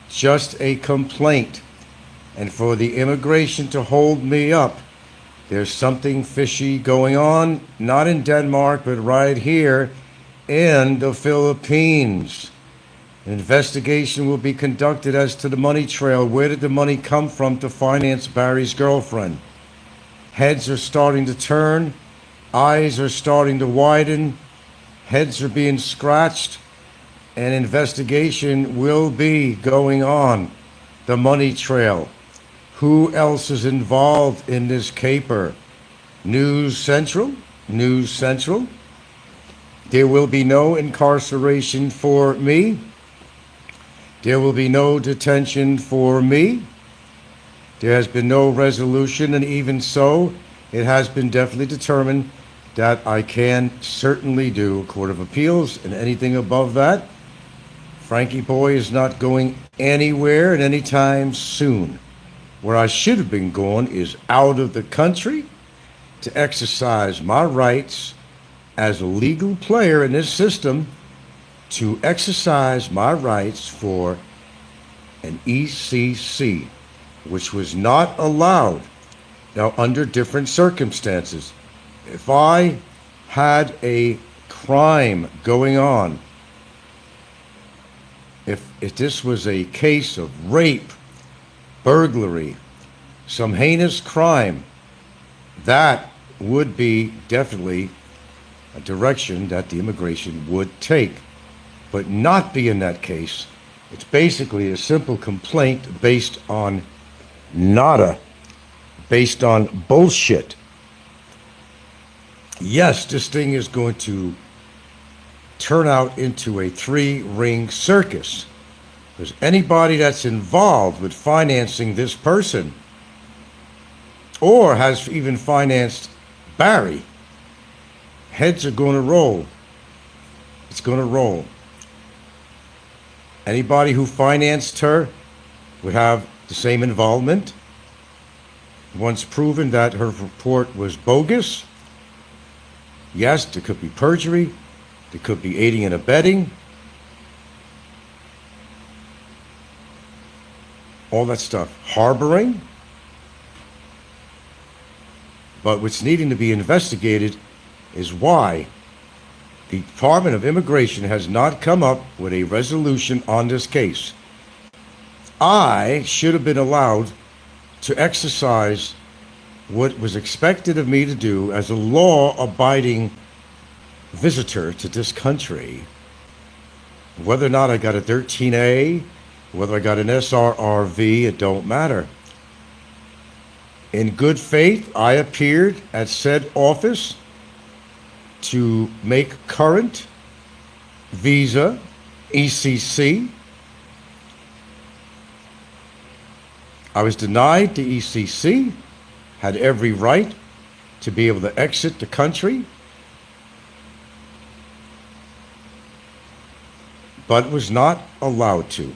just a complaint. And for the immigration to hold me up, there's something fishy going on, not in Denmark, but right here in the Philippines. An investigation will be conducted as to the money trail. Where did the money come from to finance Barry's girlfriend? Heads are starting to turn. Eyes are starting to widen. Heads are being scratched. An investigation will be going on. The money trail. Who else is involved in this caper? News Central? News Central? There will be no incarceration for me. There will be no detention for me. There has been no resolution, and even so, it has been definitely determined that I can certainly do a court of appeals, and anything above that, Frankie Boy is not going anywhere and anytime soon. Where I should have been going is out of the country to exercise my rights as a legal player in this system, to exercise my rights for an ECC, which was not allowed. Now, under different circumstances, if I had a crime going on, if this was a case of rape, burglary, some heinous crime, that would be definitely a direction that the immigration would take, but not be in that case. It's basically a simple complaint based on nada, based on bullshit. Yes, this thing is going to turn out into a three-ring circus, because anybody that's involved with financing this person or has even financed Barry, heads are going to roll. It's going to roll. Anybody who financed her would have the same involvement. Once proven that her report was bogus, yes, there could be perjury, there could be aiding and abetting, all that stuff, harboring. But what's needing to be investigated is why the Department of Immigration has not come up with a resolution on this case. I should have been allowed to exercise what was expected of me to do as a law-abiding visitor to this country. Whether or not I got a 13A, whether I got an SRRV, it don't matter. In good faith, I appeared at said office to make current visa, ECC. I was denied the ECC, had every right to be able to exit the country, but was not allowed to.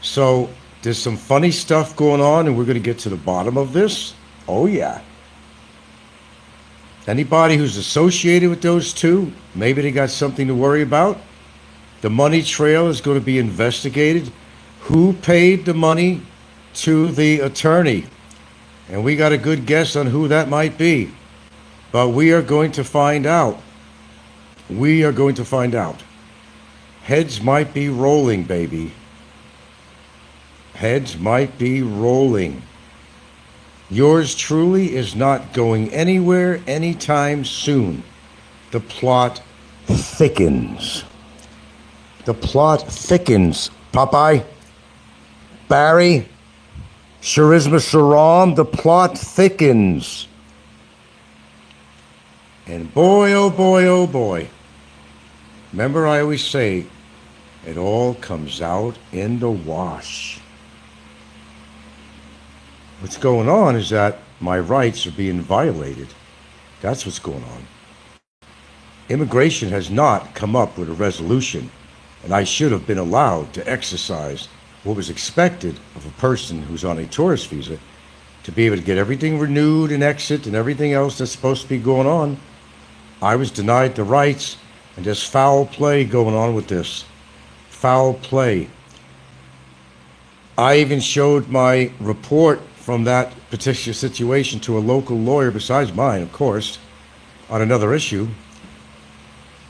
So there's some funny stuff going on, and we're going to get to the bottom of this. Oh yeah. Anybody who's associated with those two, maybe they got something to worry about. The money trail is going to be investigated. Who paid the money to the attorney? And we got a good guess on who that might be. But we are going to find out. We are going to find out. Heads might be rolling, baby. Heads might be rolling. Yours truly is not going anywhere anytime soon. The plot thickens. The plot thickens. Popeye, Barry, Charisma Saram, the plot thickens. And boy, oh boy, oh boy. Remember, I always say, it all comes out in the wash. What's going on is that my rights are being violated. That's what's going on. Immigration has not come up with a resolution, and I should have been allowed to exercise what was expected of a person who's on a tourist visa, to be able to get everything renewed and exit and everything else that's supposed to be going on. I was denied the rights, and there's foul play going on with this. Foul play. I even showed my report from that particular situation to a local lawyer, besides mine, of course, on another issue.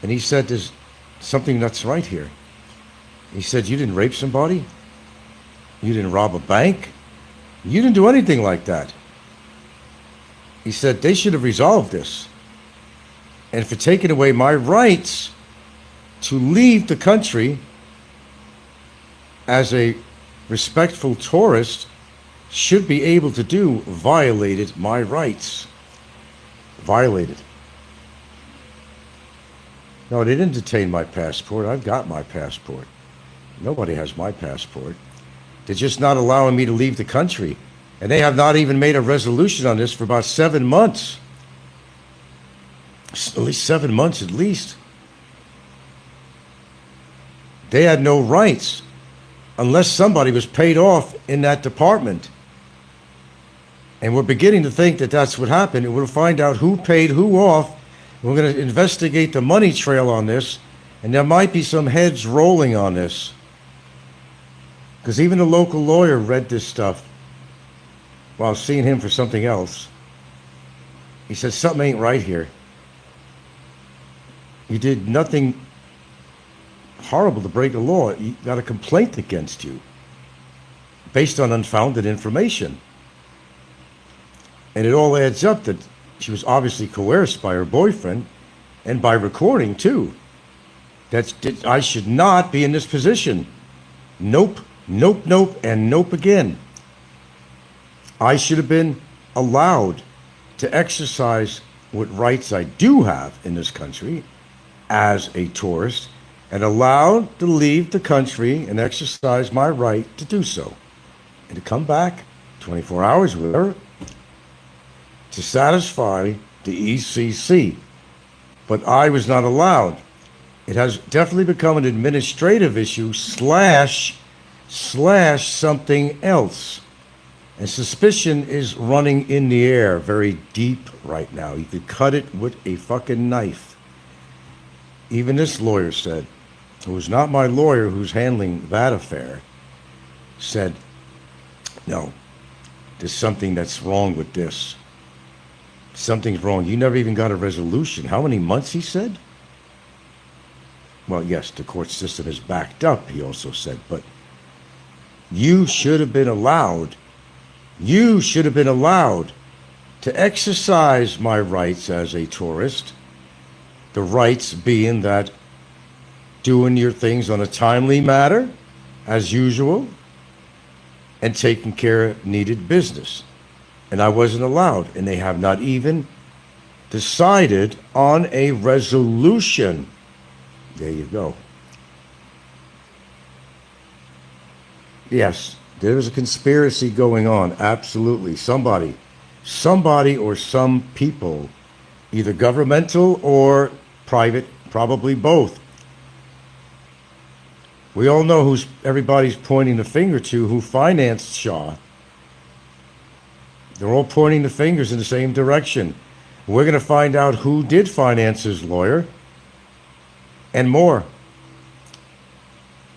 And he said, there's something that's right here. He said, you didn't rape somebody? You didn't rob a bank? You didn't do anything like that. He said, they should have resolved this. And for taking away my rights to leave the country as a respectful tourist, should be able to do, violated my rights. Violated. No, they didn't detain my passport. I've got my passport. Nobody has my passport. They're just not allowing me to leave the country. And they have not even made a resolution on this for about 7 months. At least 7 months at least. They had no rights unless somebody was paid off in that department. And we're beginning to think that that's what happened. And we'll find out who paid who off. We're going to investigate the money trail on this. And there might be some heads rolling on this. Because even the local lawyer read this stuff while seeing him for something else. He said, something ain't right here. You did nothing horrible to break the law. You got a complaint against you based on unfounded information. And it all adds up that She was obviously coerced by her boyfriend and by recording too. I should not be in this position. Nope, nope, nope, and nope again. I should have been allowed to exercise what rights I do have in this country as a tourist, and allowed to leave the country and exercise my right to do so, and to come back 24 hours with her to satisfy the ECC. But I was not allowed. It has definitely become an administrative issue slash something else. And suspicion is running in the air very deep right now. You could cut it with a fucking knife. Even this lawyer said, who's not my lawyer who's handling that affair, said, no, there's something that's wrong with this. Something's wrong. You never even got a resolution. How many months, he said? Well, yes, the court system is backed up, he also said, but you should have been allowed to exercise my rights as a tourist. The rights being that doing your things on a timely matter, as usual, and taking care of needed business. And I wasn't allowed, and they have not even decided on a resolution. There you go. Yes, there was a conspiracy going on, absolutely. Somebody or some people, either governmental or private, probably both. We all know who's everybody's pointing the finger to, who financed Shah. They're all pointing the fingers in the same direction. We're going to find out who did finance his lawyer and more.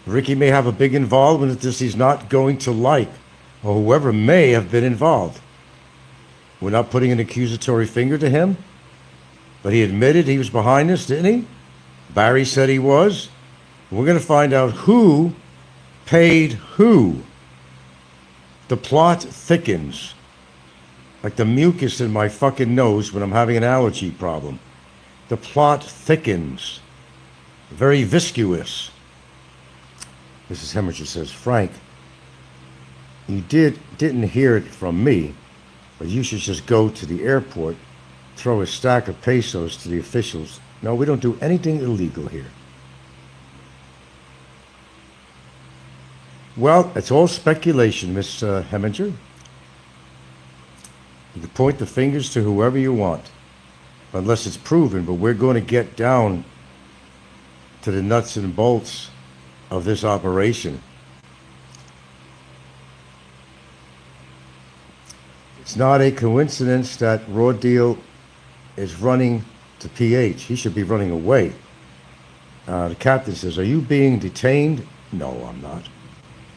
Ricky may have a big involvement in this he's not going to like, or whoever may have been involved. We're not putting an accusatory finger to him, but he admitted he was behind this, didn't he? Barry said he was. We're going to find out who paid who. The plot thickens. Like the mucus in my fucking nose when I'm having an allergy problem. The plot thickens. Very viscous. Mrs. Hemmerger says, Frank, you didn't hear it from me, but you should just go to the airport, throw a stack of pesos to the officials. No, we don't do anything illegal here. Well, it's all speculation, Miss Hemminger. You can point the fingers to whoever you want, unless it's proven, but we're going to get down to the nuts and bolts of this operation. It's not a coincidence that Raw Deal is running to PH. He should be running away. The captain says, are you being detained? No, I'm not.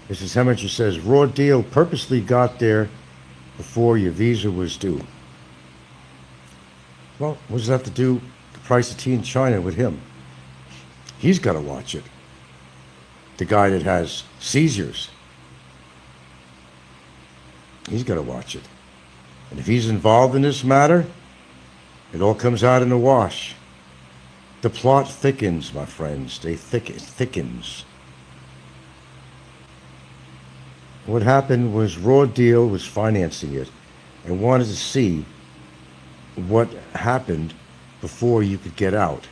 Mrs. Hemminger says, Raw Deal purposely got there before your visa was due. Well, what does that have to do the price of tea in China with him? He's got to watch it. The guy that has seizures. He's got to watch it. And if he's involved in this matter, it all comes out in the wash. The plot thickens, my friends. It thickens. What happened was Raw Deal was financing it and wanted to see what happened before you could get out.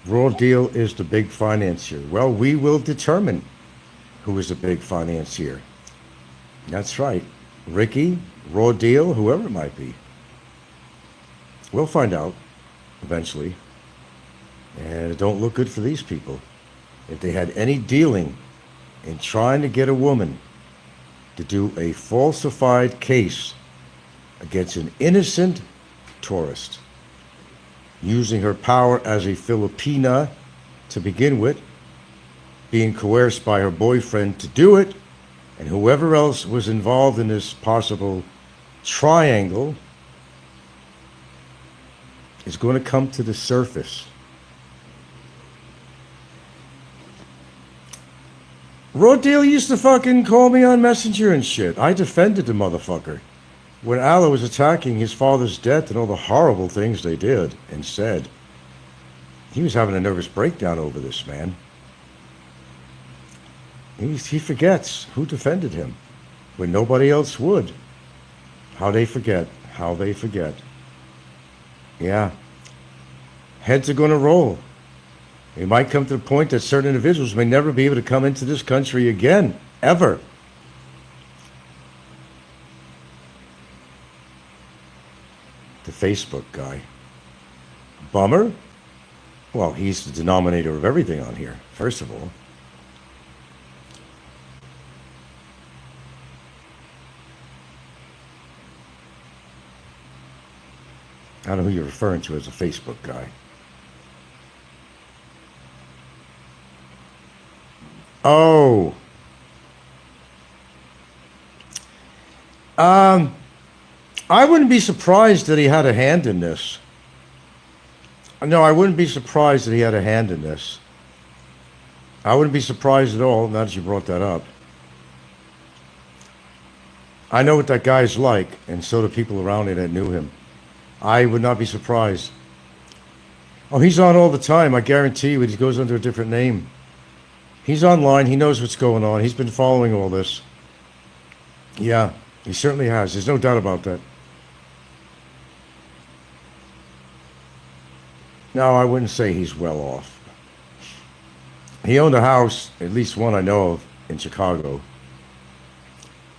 Raw Deal is the big financier. Well, we will determine who is the big financier. That's right. Ricky, Raw Deal, whoever it might be. We'll find out eventually. And it don't look good for these people. If they had any dealing in trying to get a woman to do a falsified case against an innocent tourist, using her power as a Filipina to begin with, being coerced by her boyfriend to do it, and whoever else was involved in this possible triangle is going to come to the surface. Raw Deal used to fucking call me on Messenger and shit. I defended the motherfucker. when Allah was attacking his father's death and all the horrible things they did and said, he was having a nervous breakdown over this, man. He forgets who defended him when nobody else would. How they forget. How they forget. Yeah. Heads are going to roll. It might come to the point that certain individuals may never be able to come into this country again, ever. The Facebook guy. Bummer? Well, he's the denominator of everything on here, first of all. I don't know who you're referring to as a Facebook guy. Oh. I wouldn't be surprised that he had a hand in this. No, I wouldn't be surprised that he had a hand in this. I wouldn't be surprised at all, now that you brought that up. I know what that guy's like, and so do people around me that knew him. I would not be surprised. Oh, he's on all the time, I guarantee you. He goes under a different name. He's online, he knows what's going on. He's been following all this. Yeah, he certainly has. There's no doubt about that. No, I wouldn't say he's well off. He owned a house, at least one I know of, in Chicago.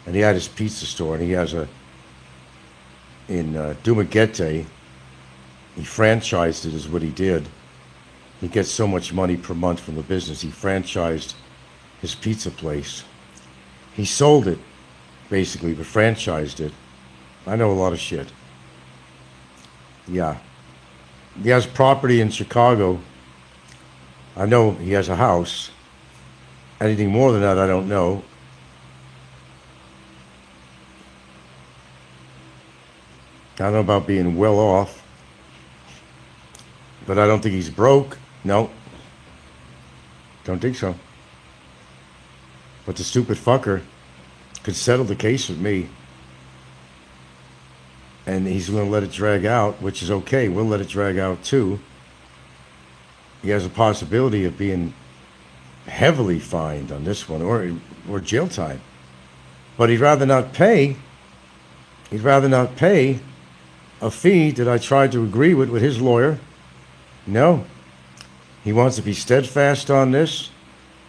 And he had his pizza store, and he has in Dumaguete, he franchised it is what he did. He gets so much money per month from the business. He franchised his pizza place. He sold it, basically, but franchised it. I know a lot of shit. Yeah. He has property in Chicago. I know he has a house. Anything more than that, I don't know. I don't know about being well off, but I don't think he's broke. No. Don't think so. But the stupid fucker could settle the case with me. And he's going to let it drag out, which is okay. We'll let it drag out too. He has a possibility of being heavily fined on this one, or jail time. But he'd rather not pay. He'd rather not pay a fee that I tried to agree with his lawyer. No. He wants to be steadfast on this,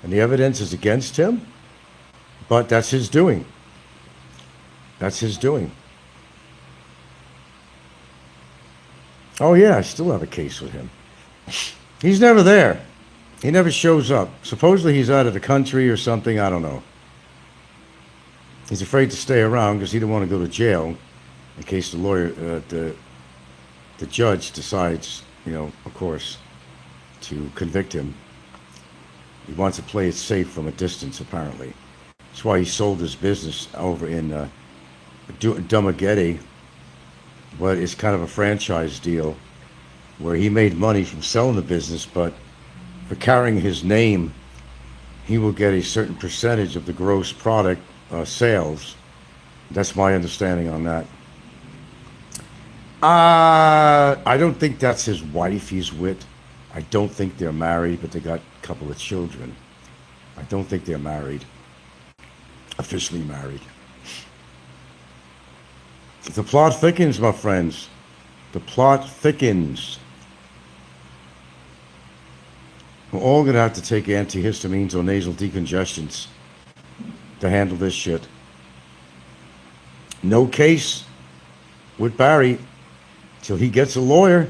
and the evidence is against him. But that's his doing. That's his doing. Oh yeah, I still have a case with him. He's never there. He never shows up. Supposedly he's out of the country or something, I don't know. He's afraid to stay around because he didn't want to go to jail in case the lawyer, the judge decides, of course, to convict him. He wants to play it safe from a distance, apparently. That's why he sold his business over in Dumaguete. But it's kind of a franchise deal where he made money from selling the business, but for carrying his name, he will get a certain percentage of the gross product sales. That's my understanding on that. I don't think that's his wife he's with. I don't think they're married, but they got a couple of children. I don't think they're married, officially married. The plot thickens, my friends. The plot thickens. We're all going to have to take antihistamines or nasal decongestants to handle this shit. No case with Barry till he gets a lawyer.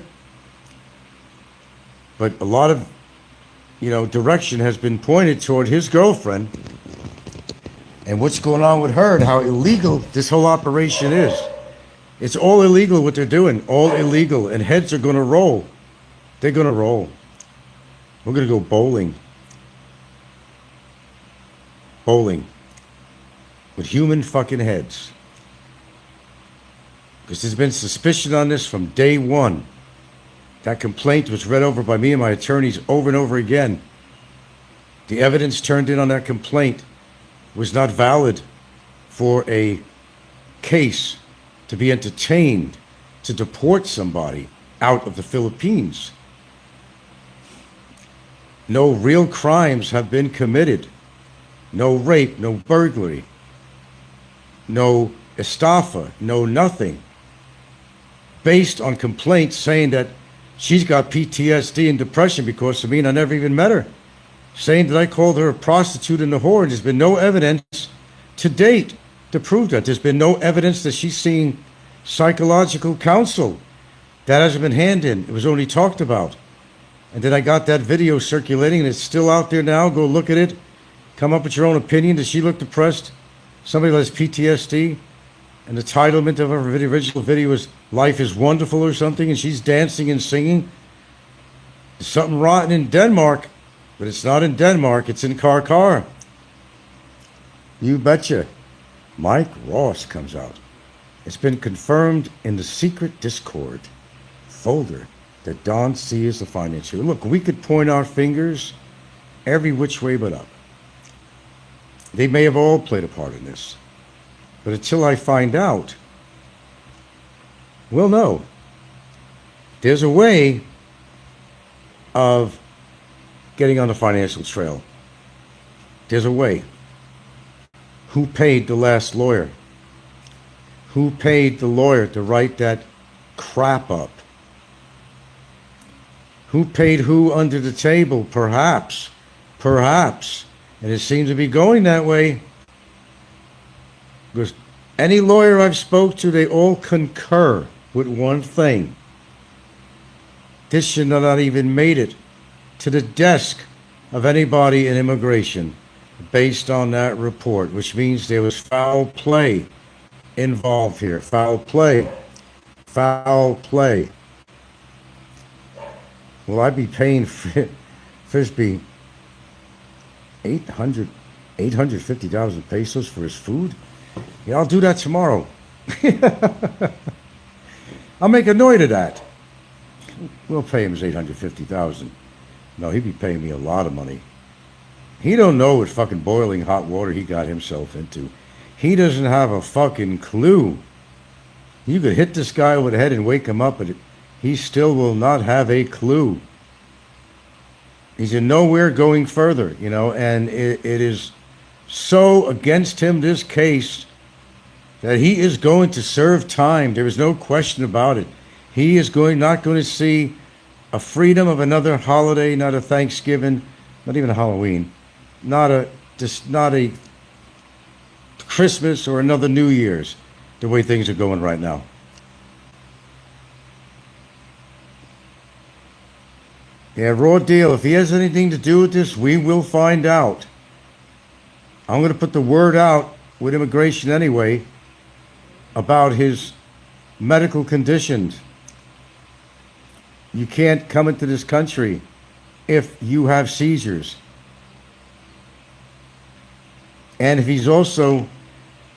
But a lot of, direction has been pointed toward his girlfriend and what's going on with her and how illegal this whole operation is. It's all illegal what they're doing, all illegal, and heads are going to roll. They're going to roll. We're going to go bowling. Bowling. With human fucking heads. Because there's been suspicion on this from day one. That complaint was read over by me and my attorneys over and over again. The evidence turned in on that complaint was not valid for a case to be entertained to deport somebody out of the Philippines. No real crimes have been committed. No rape, no burglary, no estafa, no nothing. Based on complaints saying that she's got PTSD and depression because of me and I never even met her. Saying that I called her a prostitute and a whore. There's been no evidence to date to prove that. There's been no evidence that she's seeing psychological counsel. That hasn't been handed in. It was only talked about. And then I got that video circulating, and it's still out there now. Go look at it. Come up with your own opinion. Does she look depressed? Somebody that has PTSD? And the titlement of her original video is Life is Wonderful or something, and she's dancing and singing. There's something rotten in Denmark, but it's not in Denmark. It's in Karkar. You betcha. Mike Ross comes out. It's been confirmed in the secret Discord folder that Don C is the financier. Look, we could point our fingers every which way but up. They may have all played a part in this. But until I find out, we'll know. There's a way of getting on the financial trail. There's a way. Who paid the last lawyer? Who paid the lawyer to write that crap up? Who paid who under the table? Perhaps. And it seems to be going that way. Because any lawyer I've spoke to, they all concur with one thing. This should not have even made it to the desk of anybody in immigration based on that report, which means there was foul play involved here. Foul play. Will I be paying Frisbee $850 pesos for his food? Yeah, I'll do that tomorrow. I'll make a note of that. We'll pay him his $850,000. No, he'd be paying me a lot of money. He don't know what fucking boiling hot water he got himself into. He doesn't have a fucking clue. You could hit this guy over the head and wake him up, but he still will not have a clue. He's in nowhere going further, you know, and it is so against him, this case, that he is going to serve time. There is no question about it. He is not going to see a freedom of another holiday, not a Thanksgiving, not even a Halloween, not a Christmas or another New Year's, the way things are going right now. Yeah, raw deal. If he has anything to do with this, we will find out. I'm going to put the word out with immigration anyway about his medical conditions. You can't come into this country if you have seizures. And if he's also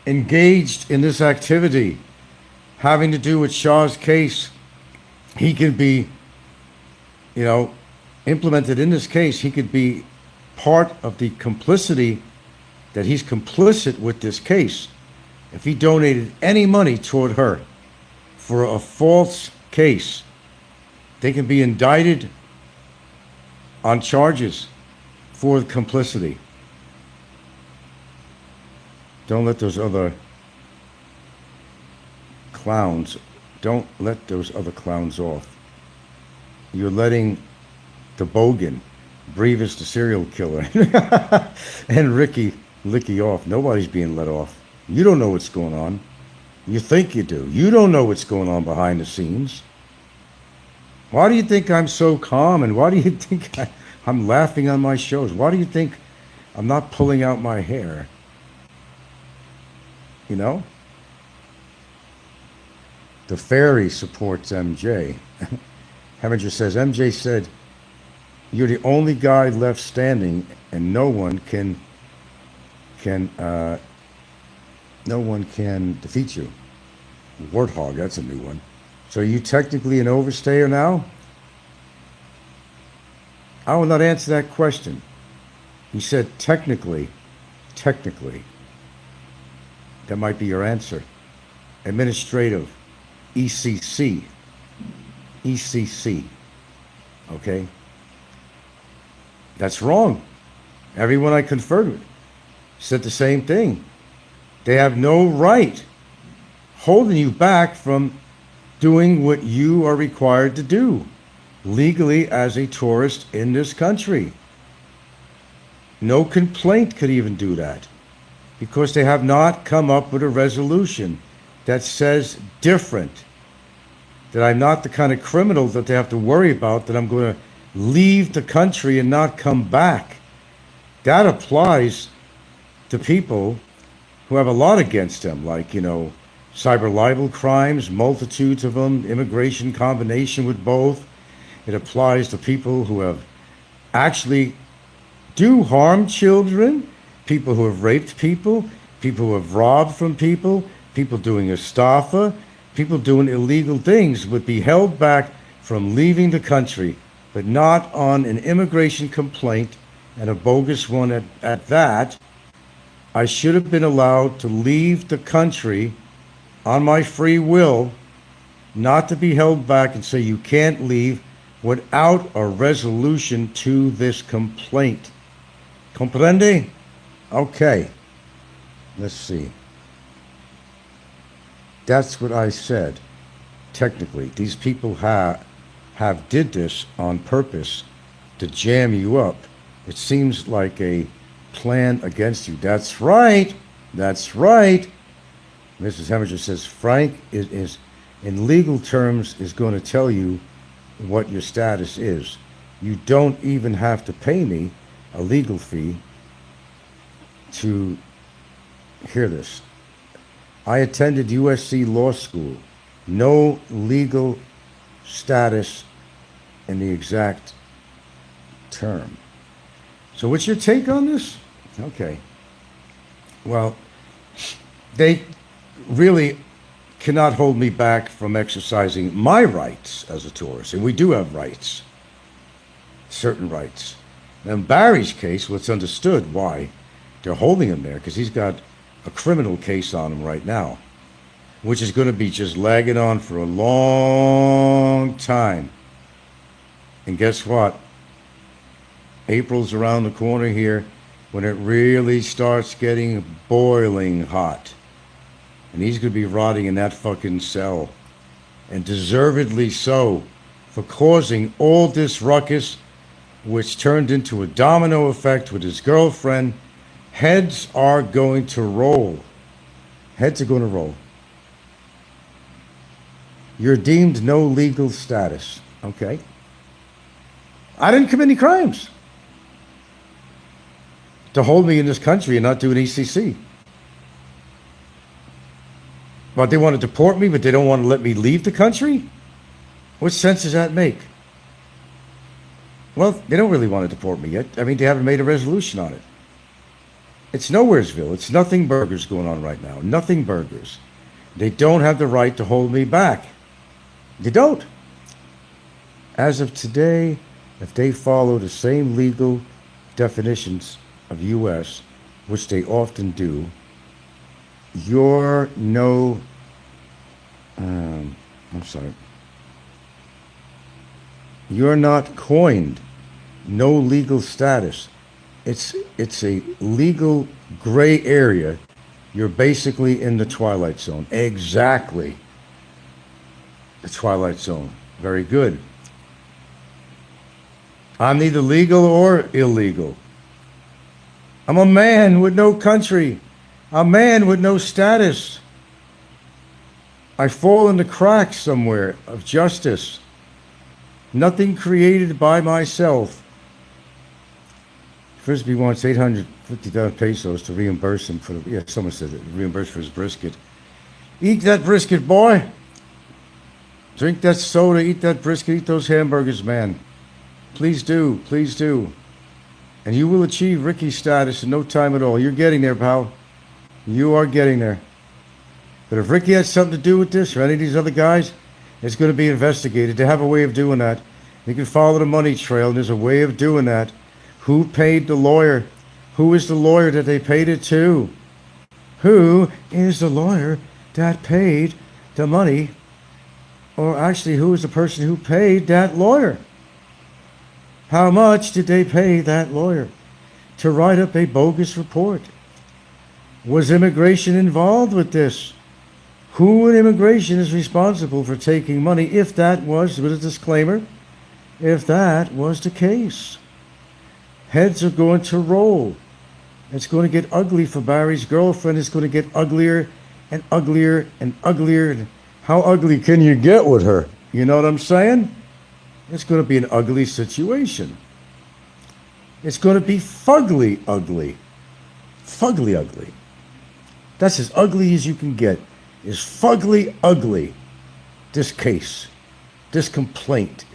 engaged in this activity having to do with Shah's case, he can be, implemented in this case. He could be part of the complicity, that he's complicit with this case. If he donated any money toward her for a false case, they can be indicted on charges for complicity. Don't let those other clowns off. You're letting the Bogan, Brevis the serial killer, and Ricky Licky off. Nobody's being let off. You don't know what's going on. You think you do. You don't know what's going on behind the scenes. Why do you think I'm so calm? And why do you think I'm laughing on my shows? Why do you think I'm not pulling out my hair? The fairy supports MJ. Heminger says, MJ said, you're the only guy left standing and no one can defeat you. Warthog, that's a new one. So are you technically an overstayer now? I will not answer that question. He said technically. That might be your answer. administrative, ECC. ECC. Okay? That's wrong. Everyone I conferred with said the same thing. They have no right holding you back from doing what you are required to do legally as a tourist in this country. No complaint could even do that because they have not come up with a resolution that says different. That I'm not the kind of criminal that they have to worry about, that I'm going to leave the country and not come back. That applies to people who have a lot against them, like, cyber libel crimes, multitudes of them, immigration combination with both. It applies to people who have actually do harm children, people who have raped people who have robbed from people doing estafa, people doing illegal things would be held back from leaving the country, but not on an immigration complaint, and a bogus one at that. I should have been allowed to leave the country on my free will, not to be held back and say you can't leave without a resolution to this complaint. Comprende? Okay. Let's see. That's what I said. Technically, these people have did this on purpose to jam you up. It seems like a plan against you. That's right. That's right. Mrs. Hemminger says Frank is in legal terms is going to tell you what your status is. You don't even have to pay me a legal fee to hear this. I attended USC Law School. No legal status in the exact term. So what's your take on this? Okay. Well, they really cannot hold me back from exercising my rights as a tourist. And we do have rights, certain rights. Now, in Barry's case, well, it's understood why they're holding him there, because he's got a criminal case on him right now, which is going to be just lagging on for a long time. And guess what? April's around the corner here when it really starts getting boiling hot. And he's going to be rotting in that fucking cell. And deservedly so, for causing all this ruckus, which turned into a domino effect with his girlfriend. Heads are going to roll. Heads are going to roll. You're deemed no legal status. Okay. I didn't commit any crimes to hold me in this country and not do an ECC. But they want to deport me, but they don't want to let me leave the country? What sense does that make? Well, they don't really want to deport me yet. I mean, they haven't made a resolution on it. It's Nowheresville. It's nothing burgers going on right now. Nothing burgers. They don't have the right to hold me back. They don't. As of today, if they follow the same legal definitions of U.S., which they often do, you're no, you're not coined no legal status. It's a legal gray area. You're basically in the twilight zone. Exactly. The twilight zone. Very good. I'm neither legal or illegal. I'm a man with no country. A man with no status. I fall in the cracks somewhere of justice. Nothing created by myself. Frisbee wants 850,000 pesos to reimburse him for someone said it, reimburse for his brisket. Eat that brisket, boy. Drink that soda, eat that brisket, eat those hamburgers, man. Please do, please do. And you will achieve Ricky status in no time at all. You're getting there, pal. You are getting there. But if Ricky has something to do with this, or any of these other guys, it's going to be investigated. They have a way of doing that. You can follow the money trail, and there's a way of doing that. Who paid the lawyer? Who is the lawyer that they paid it to? Who is the lawyer that paid the money, or actually who was the person who paid that lawyer? How much did they pay that lawyer to write up a bogus report? Was immigration involved with this? Who in immigration is responsible for taking money, if that was, with a disclaimer, if that was the case? Heads are going to roll. It's going to get ugly for Barry's girlfriend. It's going to get uglier and uglier and uglier. And how ugly can you get with her? You know what I'm saying? It's going to be an ugly situation. It's going to be fugly ugly. Fugly ugly. That's as ugly as you can get. Is fugly ugly. This case. This complaint.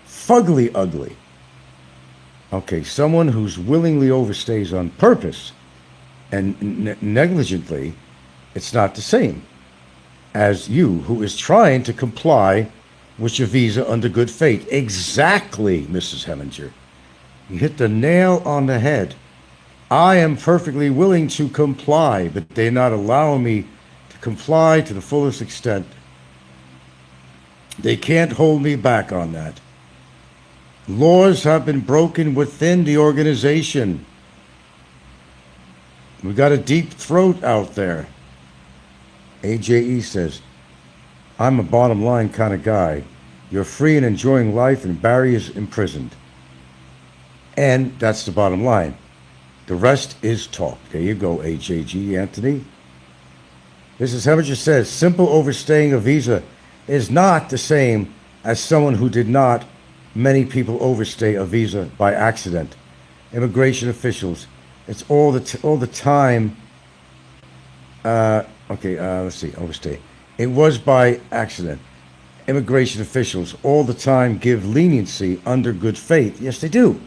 Fugly ugly. Okay, someone who's willingly overstays on purpose and negligently, it's not the same as you who is trying to comply with your visa under good faith. Exactly, Mrs. Heminger. You hit the nail on the head. I am perfectly willing to comply, but they're not allowing me to comply to the fullest extent. They can't hold me back on that. Laws have been broken within the organization. We got a deep throat out there. AJE says, I'm a bottom line kind of guy. You're free and enjoying life, and Barry is imprisoned. And that's the bottom line. The rest is talk. There you go, AJG, Anthony. Mrs. Heminger says, simple overstaying a visa is not the same as someone who did not. Many people overstay a visa by accident. Immigration officials, it's all the time. Let's see, overstay. It was by accident. Immigration officials all the time give leniency under good faith. Yes, they do.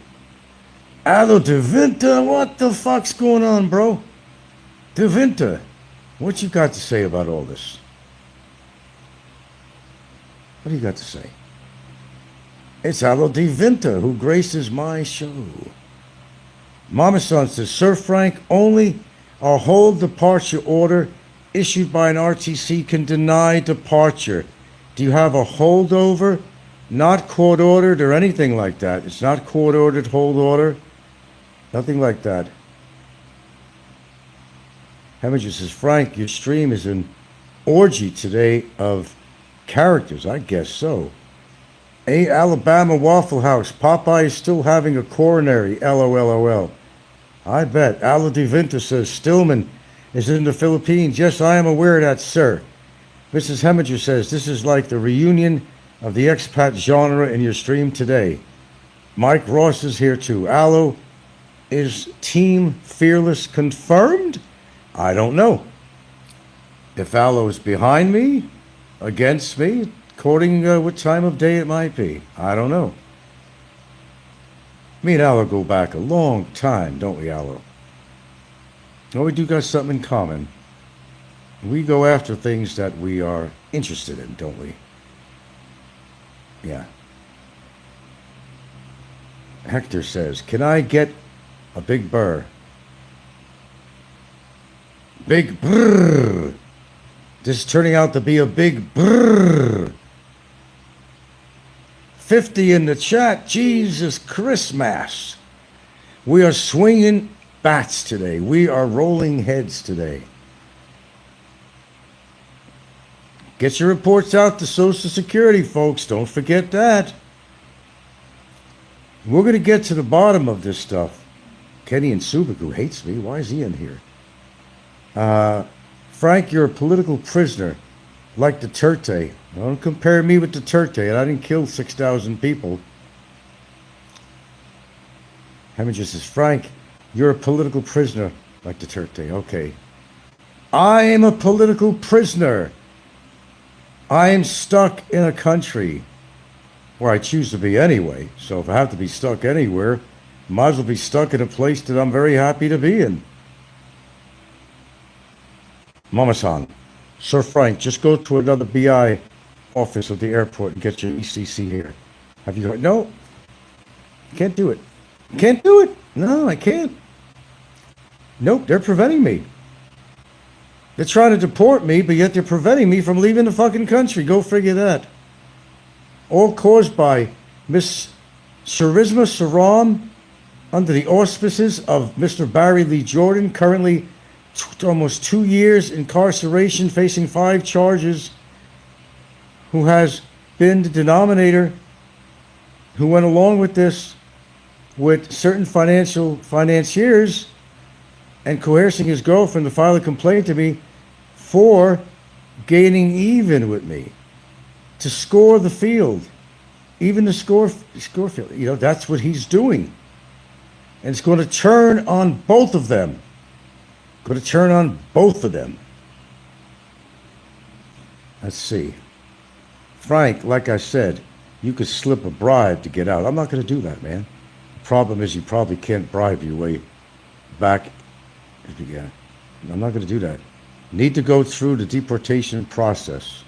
Allo DeVinta, what the fuck's going on, bro? DeVinta, what you got to say about all this? What do you got to say? It's Allo DeVinta who graces my show. Mama Son says, Sir Frank, only a hold departure order issued by an RTC can deny departure. Do you have a holdover? Not court ordered or anything like that. It's not court ordered hold order. Nothing like that. Heminger says, Frank, your stream is an orgy today of characters. I guess so. Alabama Waffle House. Popeye is still having a coronary. LOLOL. I bet. Allo DeVinta says, Stillman is in the Philippines. Yes, I am aware of that, sir. Mrs. Heminger says, this is like the reunion of the expat genre in your stream today. Mike Ross is here too. Allo, is Team Fearless confirmed? I don't know. If Allo is behind me, against me, according what time of day it might be, I don't know. Me and Allo go back a long time, don't we, Allo? Well, we do got something in common. We go after things that we are interested in, don't we? Yeah. Hector says, can I get a big burr? Big brrr. This is turning out to be a big brrr. 50 in the chat. Jesus Christmas. We are swinging bats today. We are rolling heads today. Get your reports out to Social Security, folks. Don't forget that. We're going to get to the bottom of this stuff. Kenny and Subik, who hates me. Why is he in here? Frank, you're a political prisoner, like Duterte. Don't compare me with Duterte. I didn't kill 6,000 people. Heminger says, Frank, you're a political prisoner, like Duterte. Okay. I am a political prisoner. I am stuck in a country where I choose to be anyway. So if I have to be stuck anywhere, might as well be stuck in a place that I'm very happy to be in. Mama-san, Sir Frank, just go to another BI office of the airport and get your ECC here. Have you heard? No, can't do it. Can't do it. No, I can't. Nope, they're preventing me. They're trying to deport me, but yet they're preventing me from leaving the fucking country. Go figure that. All caused by Miss Charisma Saram under the auspices of Mr. Barry Lee Jordan, currently almost 2 years incarceration, facing 5 charges, who has been the denominator, who went along with this with certain financiers and coercing his girlfriend to file a complaint to me for gaining even with me, to score the field, even the score field. You know, that's what he's doing. And it's going to turn on both of them. Going to turn on both of them. Let's see. Frank, like I said, you could slip a bribe to get out. I'm not going to do that, man. The problem is you probably can't bribe your way back. I'm not going to do that. Need to go through the deportation process.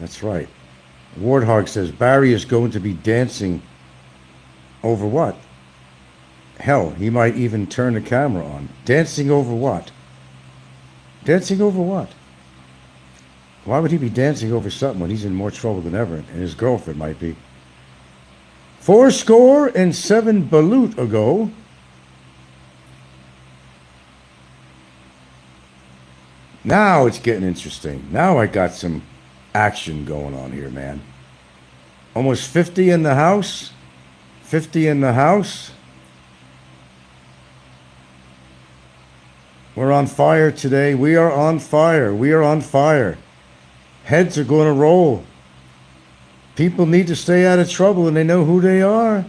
That's right. Warthog says Barry is going to be dancing over what? Hell, he might even turn the camera on. Dancing over what? Dancing over what? Why would he be dancing over something when he's in more trouble than ever, and his girlfriend might be? 7 balut ago, now it's getting interesting. Now I got some action going on here, man. Almost 50 in the house. 50 in the house. We're on fire today. We are on fire. We are on fire. Heads are going to roll. People need to stay out of trouble, and they know who they are.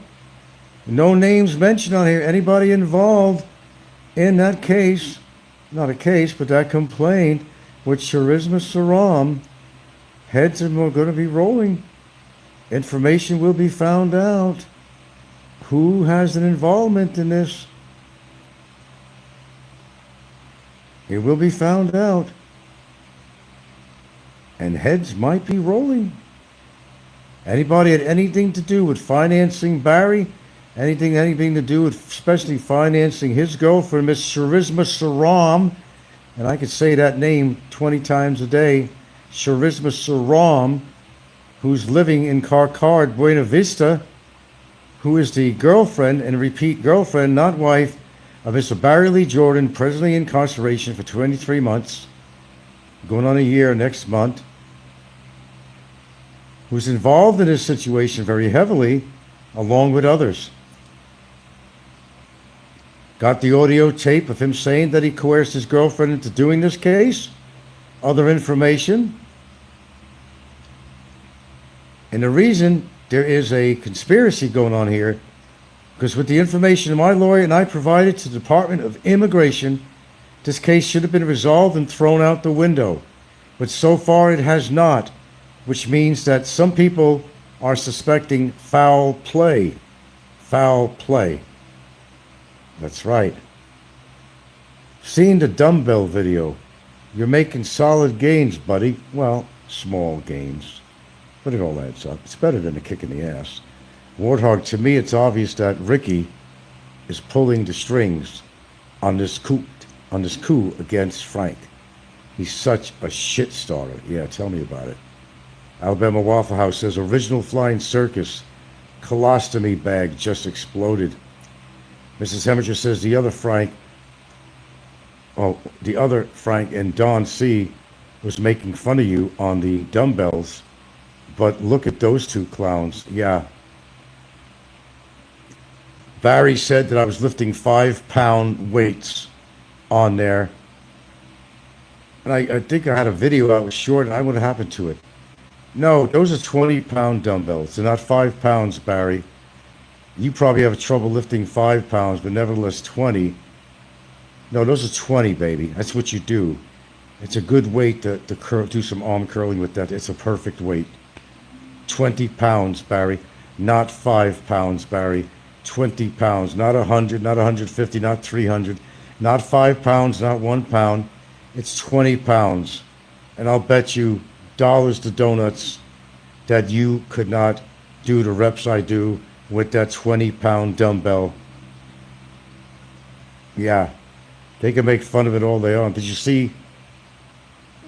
No names mentioned on here. Anybody involved in that case, not a case, but that complaint with Charisma Saram, heads are going to be rolling. Information will be found out. Who has an involvement in this? It will be found out. And heads might be rolling. Anybody had anything to do with financing Barry? Anything to do with especially financing his girlfriend, Miss Charisma Saram? And I could say that name 20 times a day. Charisma Saram, who's living in Carcard, Buena Vista, who is the girlfriend, and repeat, girlfriend, not wife, of Mr. Barry Lee Jordan, presently in incarceration for 23 months, going on a year next month, who's involved in this situation very heavily, along with others. Got the audio tape of him saying that he coerced his girlfriend into doing this case. Other information. And the reason there is a conspiracy going on here, because with the information my lawyer and I provided to the Department of Immigration, this case should have been resolved and thrown out the window. But so far it has not, which means that some people are suspecting foul play. Foul play. That's right. Seeing the dumbbell video, you're making solid gains, buddy. Well, small gains, but it all adds up. It's better than a kick in the ass. Warthog, to me, it's obvious that Ricky is pulling the strings on this coup against Frank. He's such a shit starter. Yeah, tell me about it. Alabama Waffle House says original flying circus colostomy bag just exploded. Mrs. Hemminger says the other Frank and Don C was making fun of you on the dumbbells, but look at those two clowns. Yeah. Barry said that I was lifting 5-pound weights on there. And I think I had a video I was short, and what happened to it? No, those are 20-pound dumbbells. They're not 5 pounds, Barry. You probably have trouble lifting 5 pounds, but nevertheless 20. No, those are 20, baby. That's what you do. It's a good weight to do some arm curling with that. It's a perfect weight. 20 pounds, Barry. Not 5 pounds, Barry. 20 pounds. Not 100, not 150, not 300. Not 5 pounds, not 1 pound. It's 20 pounds. And I'll bet you dollars to donuts that you could not do the reps I do with that 20-pound dumbbell. Yeah, they can make fun of it all they want. Did you see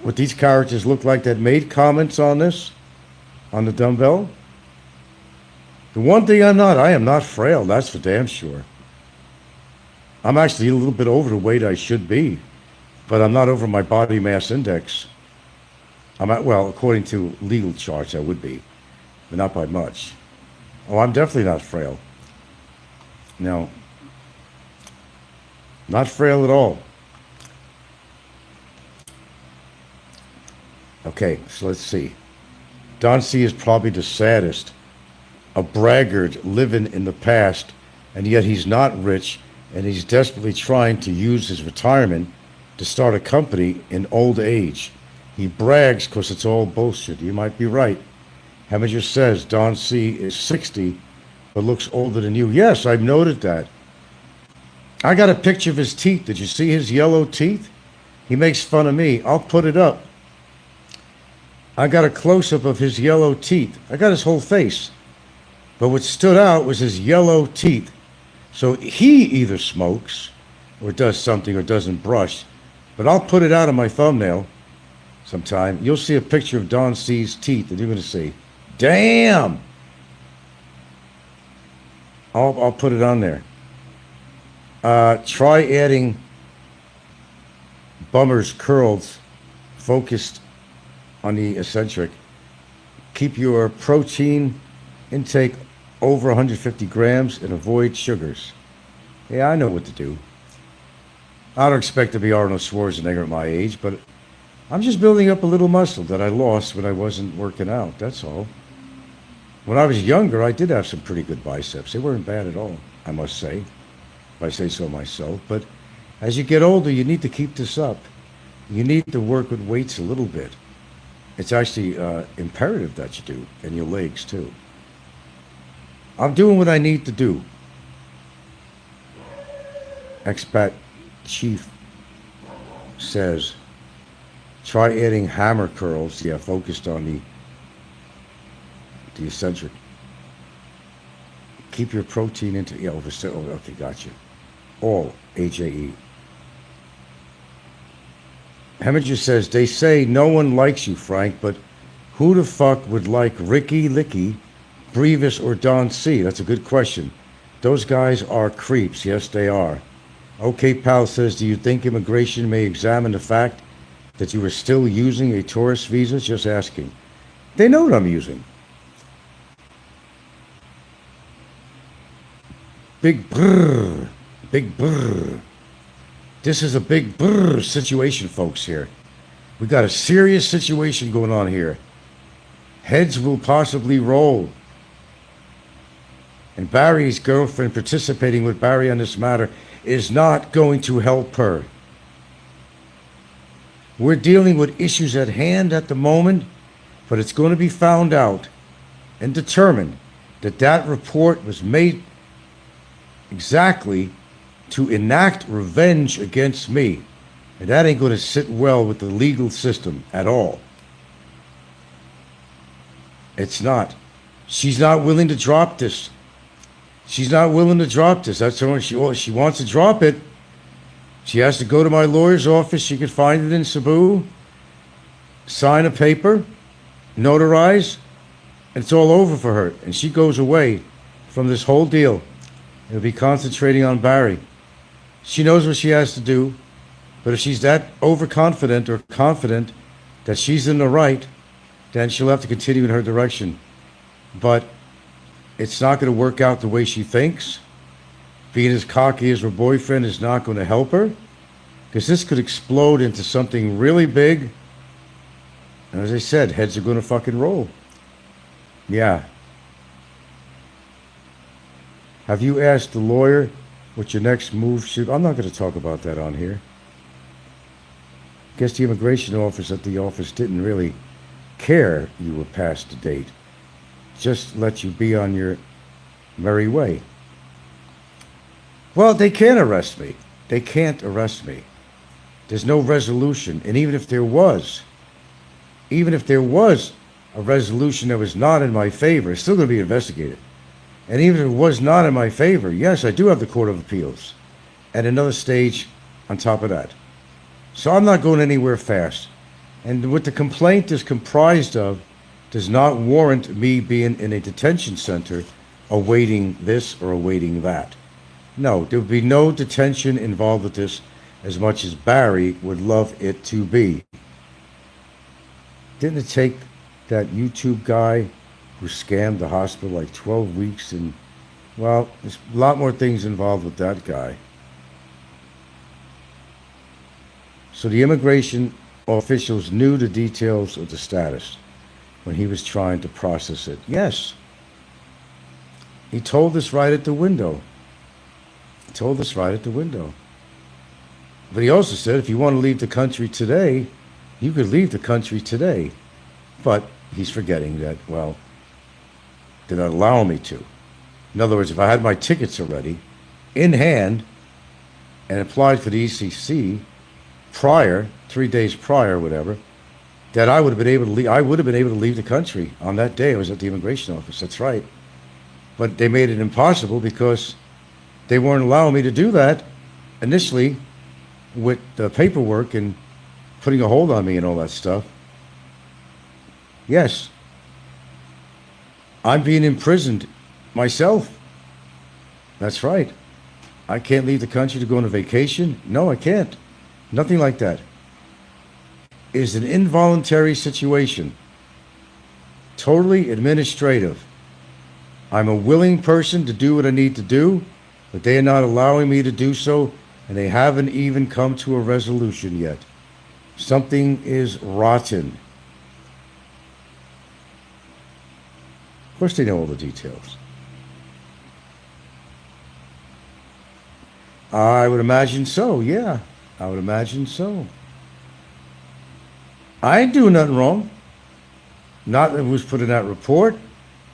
what these characters look like that made comments on this, on the dumbbell. The one thing I am not frail, that's for damn sure. I'm actually a little bit over the weight I should be, but I'm not over my body mass index. I'm at, well, according to legal charts, I would be, but not by much. Oh, I'm definitely not frail. No. Not frail at all. Okay, so let's see. Don C is probably the saddest. A braggart living in the past, and yet he's not rich, and he's desperately trying to use his retirement to start a company in old age. He brags because it's all bullshit. You might be right. Heminger says Don C is 60, but looks older than you. Yes, I've noted that. I got a picture of his teeth. Did you see his yellow teeth? He makes fun of me. I'll put it up. I got a close-up of his yellow teeth. I got his whole face. But what stood out was his yellow teeth. So he either smokes or does something or doesn't brush. But I'll put it out on my thumbnail sometime. You'll see a picture of Don C's teeth and you're going to see, damn! I'll put it on there. Try adding Bummer's curls focused on the eccentric. Keep your protein intake over 150 grams and avoid sugars. Yeah, I know what to do. I don't expect to be Arnold Schwarzenegger at my age, but I'm just building up a little muscle that I lost when I wasn't working out, that's all. When I was younger, I did have some pretty good biceps. They weren't bad at all, I must say, if I say so myself. But as you get older, you need to keep this up. You need to work with weights a little bit. It's actually imperative that you do, and your legs too. I'm doing what I need to do. Expat Chief says, try adding hammer curls, yeah, focused on the eccentric. Keep your protein into, yeah, okay, got you. All, AJE. Heminger says, they say no one likes you, Frank, but who the fuck would like Ricky Licky, Brevis, or Don C? That's a good question. Those guys are creeps. Yes, they are. OK Pal says, do you think immigration may examine the fact that you are still using a tourist visa? Just asking. They know what I'm using. Big brrr. Big brrr. This is a big brrr situation, folks, here. We got a serious situation going on here. Heads will possibly roll. And Barry's girlfriend participating with Barry on this matter is not going to help her. We're dealing with issues at hand at the moment, but it's going to be found out and determined that that report was made exactly to enact revenge against me. And that ain't going to sit well with the legal system at all. It's not. She's not willing to drop this. She's not willing to drop this. That's the she wants to drop it. She has to go to my lawyer's office. She can find it in Cebu, sign a paper, notarize, and it's all over for her. And she goes away from this whole deal. It'll be concentrating on Barry. She knows what she has to do, but if she's that overconfident or confident that she's in the right, then she'll have to continue in her direction. But it's not going to work out the way she thinks. Being as cocky as her boyfriend is not going to help her, because this could explode into something really big. And as I said, heads are going to fucking roll. Yeah. Have you asked the lawyer what your next move should... I'm not going to talk about that on here. Guess the immigration office at the office didn't really care you were past the date. Just let you be on your merry way. Well, they can't arrest me. They can't arrest me. There's no resolution. And even if there was a resolution that was not in my favor, it's still going to be investigated. And even if it was not in my favor, yes, I do have the Court of Appeals and another stage on top of that. So I'm not going anywhere fast. And what the complaint is comprised of does not warrant me being in a detention center awaiting this or awaiting that. No, there would be no detention involved with this as much as Barry would love it to be. Didn't it take that YouTube guy who scammed the hospital like 12 weeks and, well, there's a lot more things involved with that guy. So the immigration officials knew the details of the status when he was trying to process it. Yes. He told us right at the window. He told us right at the window. But he also said if you want to leave the country today, you could leave the country today. But he's forgetting that, well, they're not allowing me to. In other words, if I had my tickets already in hand and applied for the ECC prior, 3 days prior, whatever, that I would have been able to leave. I would have been able to leave the country on that day. I was at the immigration office. That's right. But they made it impossible because they weren't allowing me to do that initially with the paperwork and putting a hold on me and all that stuff. Yes. I'm being imprisoned myself. That's right. I can't leave the country to go on a vacation. No, I can't. Nothing like that. It is an involuntary situation. Totally administrative. I'm a willing person to do what I need to do, but they are not allowing me to do so, and they haven't even come to a resolution yet. Something is rotten. Of course they know all the details. I would imagine so, yeah. I would imagine so. I ain't doing nothing wrong. Not that it was put in that report,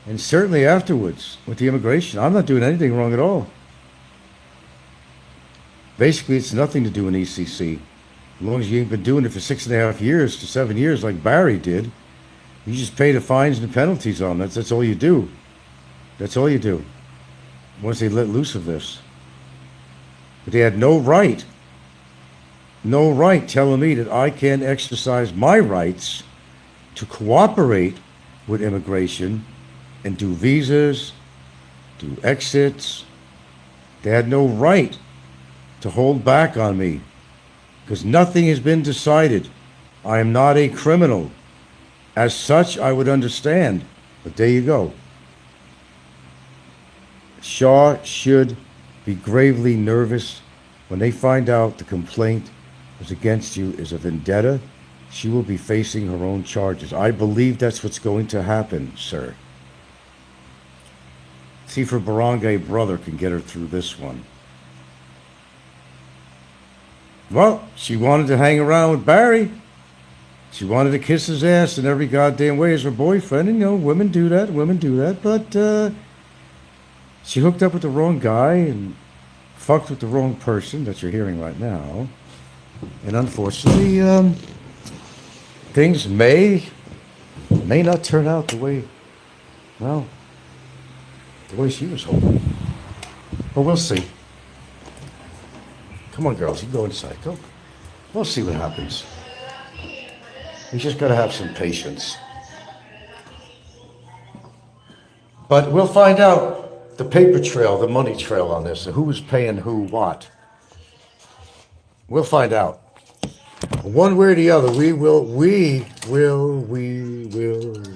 and certainly afterwards with the immigration. I'm not doing anything wrong at all. Basically, it's nothing to do in ECC. As long as you ain't been doing it for 6.5 years to 7 years like Barry did, you just pay the fines and the penalties on that. That's all you do. That's all you do. Once they let loose of this. But they had no right telling me that I can't exercise my rights to cooperate with immigration and do visas, do exits. They had no right to hold back on me because nothing has been decided. I am not a criminal. As such, I would understand, but there you go. Shaw should be gravely nervous when they find out the complaint was against you is a vendetta. She will be facing her own charges. I believe that's what's going to happen, sir. See if her barangay brother can get her through this one. Well, she wanted to hang around with Barry. She wanted to kiss his ass in every goddamn way as her boyfriend. And, you know, women do that. But she hooked up with the wrong guy and fucked with the wrong person that you're hearing right now. And unfortunately, things may not turn out the way she was hoping. But we'll see. Come on, girls, you go inside. Go. We'll see what happens. You just got to have some patience. But we'll find out the paper trail, the money trail on this, who was paying who what. We'll find out. One way or the other, we will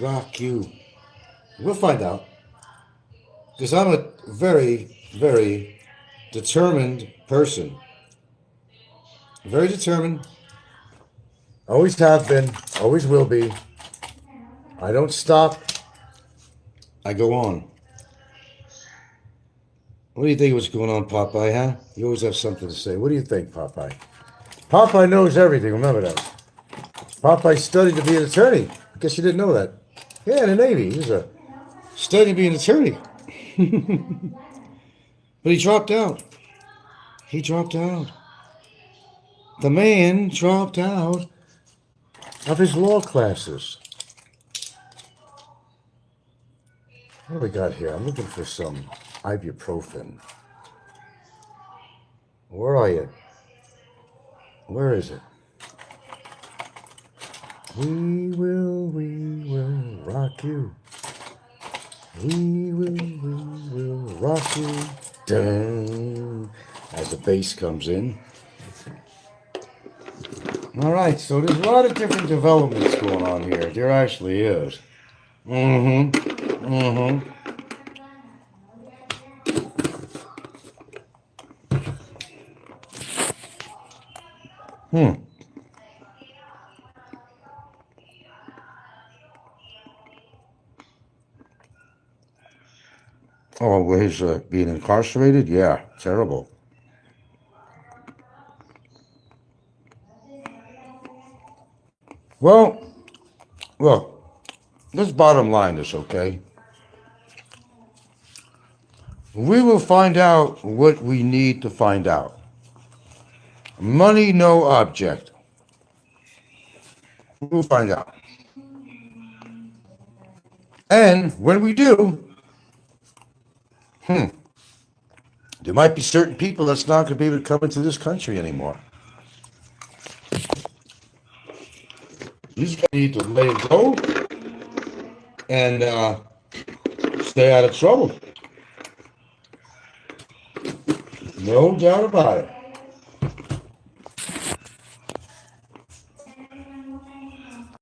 rock you. We'll find out. Because I'm a very, very determined person. Very determined. Always have been. Always will be. I don't stop. I go on. What do you think was going on, Popeye, huh? You always have something to say. What do you think, Popeye? Popeye knows everything. Remember that. Popeye studied to be an attorney. I guess you didn't know that. Yeah, in the Navy. He was a studied to be an attorney. But he dropped out. He dropped out. The man dropped out of his law classes. What do we got here? I'm looking for some ibuprofen. Where are you? Where is it? We will rock you. We will rock you. Dun, as the bass comes in. All right, so there's a lot of different developments going on here. There actually is. Oh, his being incarcerated? Yeah, terrible. Well, look, let's bottom line this, okay? We will find out what we need to find out. Money, no object. We'll find out. And when we do, there might be certain people that's not going to be able to come into this country anymore. You just need to let it go and stay out of trouble. No doubt about it.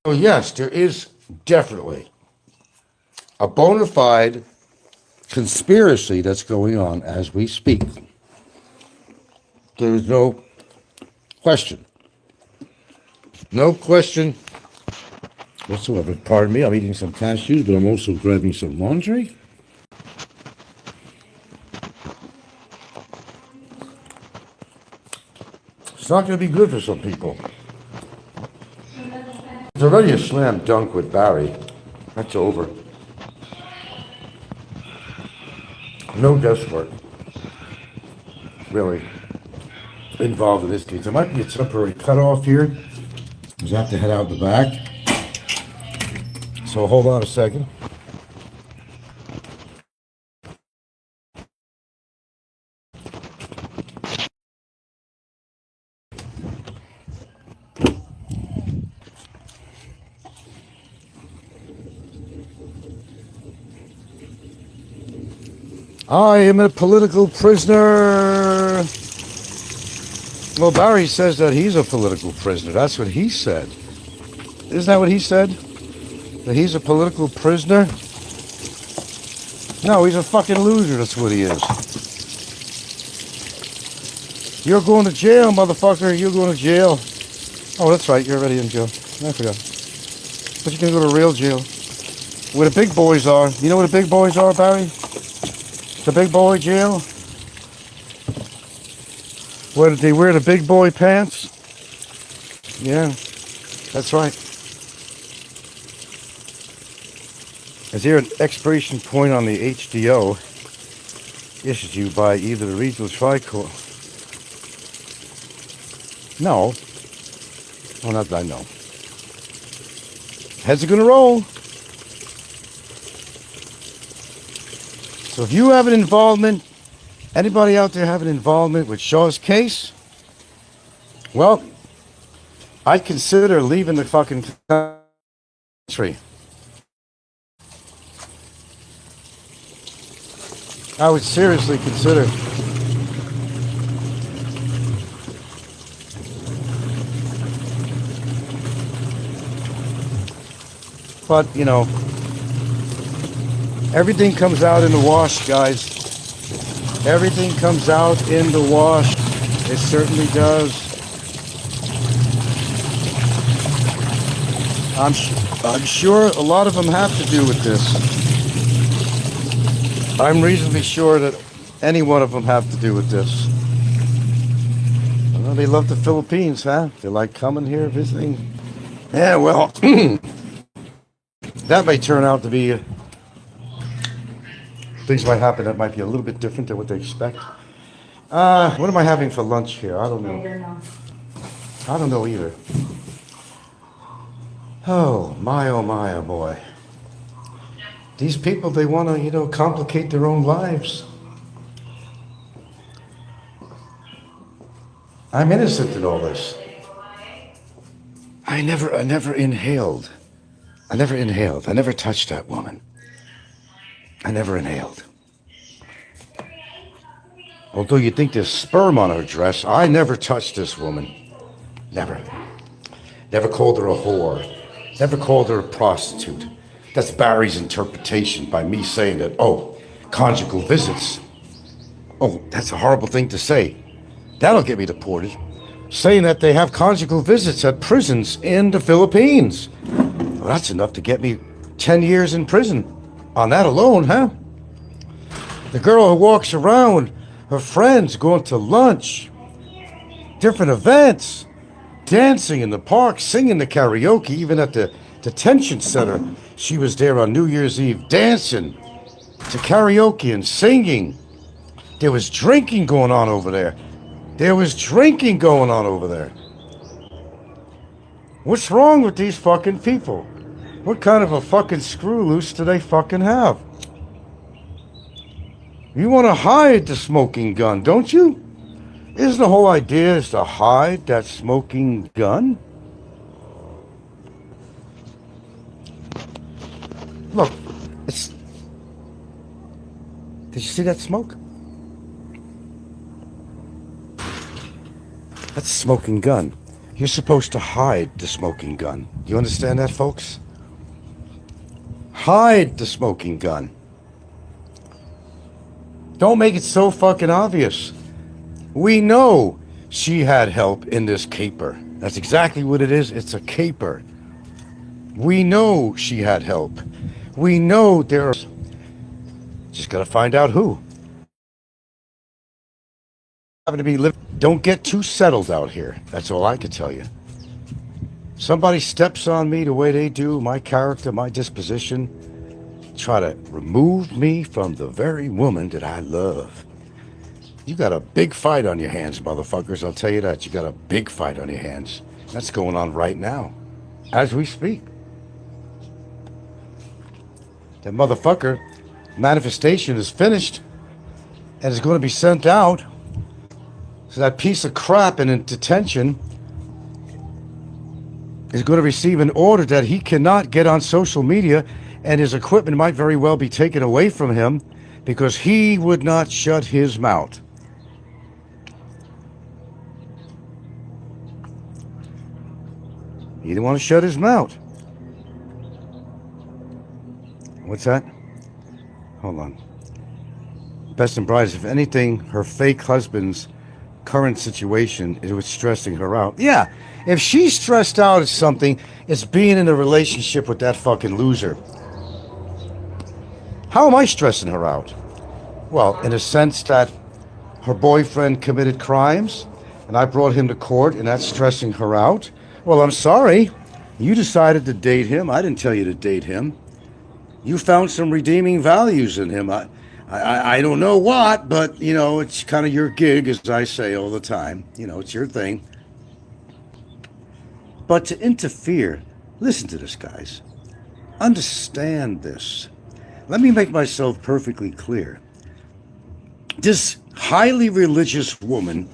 Oh, yes, there is definitely a bona fide conspiracy that's going on as we speak. There's no question. No question whatsoever. Pardon me, I'm eating some cashews, but I'm also grabbing some laundry. It's not going to be good for some people. It's already a slam dunk with Barry. That's over. No guesswork, really, involved in this case. There might be a temporary cutoff here. I have to head out the back. So hold on a second. I am a political prisoner. Well, Barry says that he's a political prisoner. That's what he said. Isn't that what he said? That he's a political prisoner? No, he's a fucking loser. That's what he is. You're going to jail, motherfucker. You're going to jail. Oh, that's right. You're already in jail. I forgot. But you're going to go to real jail. Where the big boys are. You know where the big boys are, Barry? The big boy jail? Where did they wear the big boy pants? Yeah, that's right. Is there an expiration point on the HDO issued to you by either the regional tri-court? No. Well, not that I know. Heads are gonna roll. So if you have an involvement, anybody out there have an involvement with Shaw's case, well, I'd consider leaving the fucking country. I would seriously consider. But, you know, everything comes out in the wash, guys. Everything comes out in the wash. It certainly does. I'm sure a lot of them have to do with this. I'm reasonably sure that any one of them have to do with this. Well, they love the Philippines, huh? They like coming here, visiting. Yeah, well, that may turn out to be... things might happen that might be a little bit different than what they expect. What am I having for lunch here? I don't know. I don't know either. Oh my, boy. These people, they want to, complicate their own lives. I'm innocent in all this. I never inhaled. I never touched that woman. I never inhaled. Although you think there's sperm on her dress, I never touched this woman. Never. Never called her a whore. Never called her a prostitute. That's Barry's interpretation by me saying that, oh, conjugal visits. Oh, that's a horrible thing to say. That'll get me deported. Saying that they have conjugal visits at prisons in the Philippines. Well, that's enough to get me 10 years in prison. On that alone, huh? The girl who walks around with her friends going to lunch, different events, dancing in the park, singing the karaoke, even at the detention center. She was there on New Year's Eve dancing to karaoke and singing. There was drinking going on over there. What's wrong with these fucking people? What kind of a fucking screw loose do they fucking have? You want to hide the smoking gun, don't you? Isn't the whole idea is to hide that smoking gun? Look, it's... Did you see that smoke? That's a smoking gun. You're supposed to hide the smoking gun. You understand that, folks? Hide the smoking gun. Don't make it so fucking obvious. We know she had help in this caper. That's exactly what it is. It's a caper. We know she had help. We know there's... Just gotta find out who. Happen to be living. Don't get too settled out here. That's all I can tell you. Somebody steps on me the way they do, my character, my disposition, try to remove me from the very woman that I love. You got a big fight on your hands, motherfuckers. I'll tell you that. You got a big fight on your hands. That's going on right now, as we speak. That motherfucker, manifestation is finished and is going to be sent out. So that piece of crap in detention is going to receive an order that he cannot get on social media, and his equipment might very well be taken away from him because he would not shut his mouth. He didn't want to shut his mouth. What's that? Hold on. Best and brightest, if anything, her fake husband's current situation is what's stressing her out. Yeah, if she's stressed out at something, it's being in a relationship with that fucking loser. How am I stressing her out? Well, in a sense that her boyfriend committed crimes and I brought him to court and that's stressing her out. Well, I'm sorry. You decided to date him. I didn't tell you to date him. You found some redeeming values in him. I don't know what, but, you know, it's kind of your gig, as I say all the time. You know, it's your thing. But to interfere, listen to this, guys. Understand this. Let me make myself perfectly clear. This highly religious woman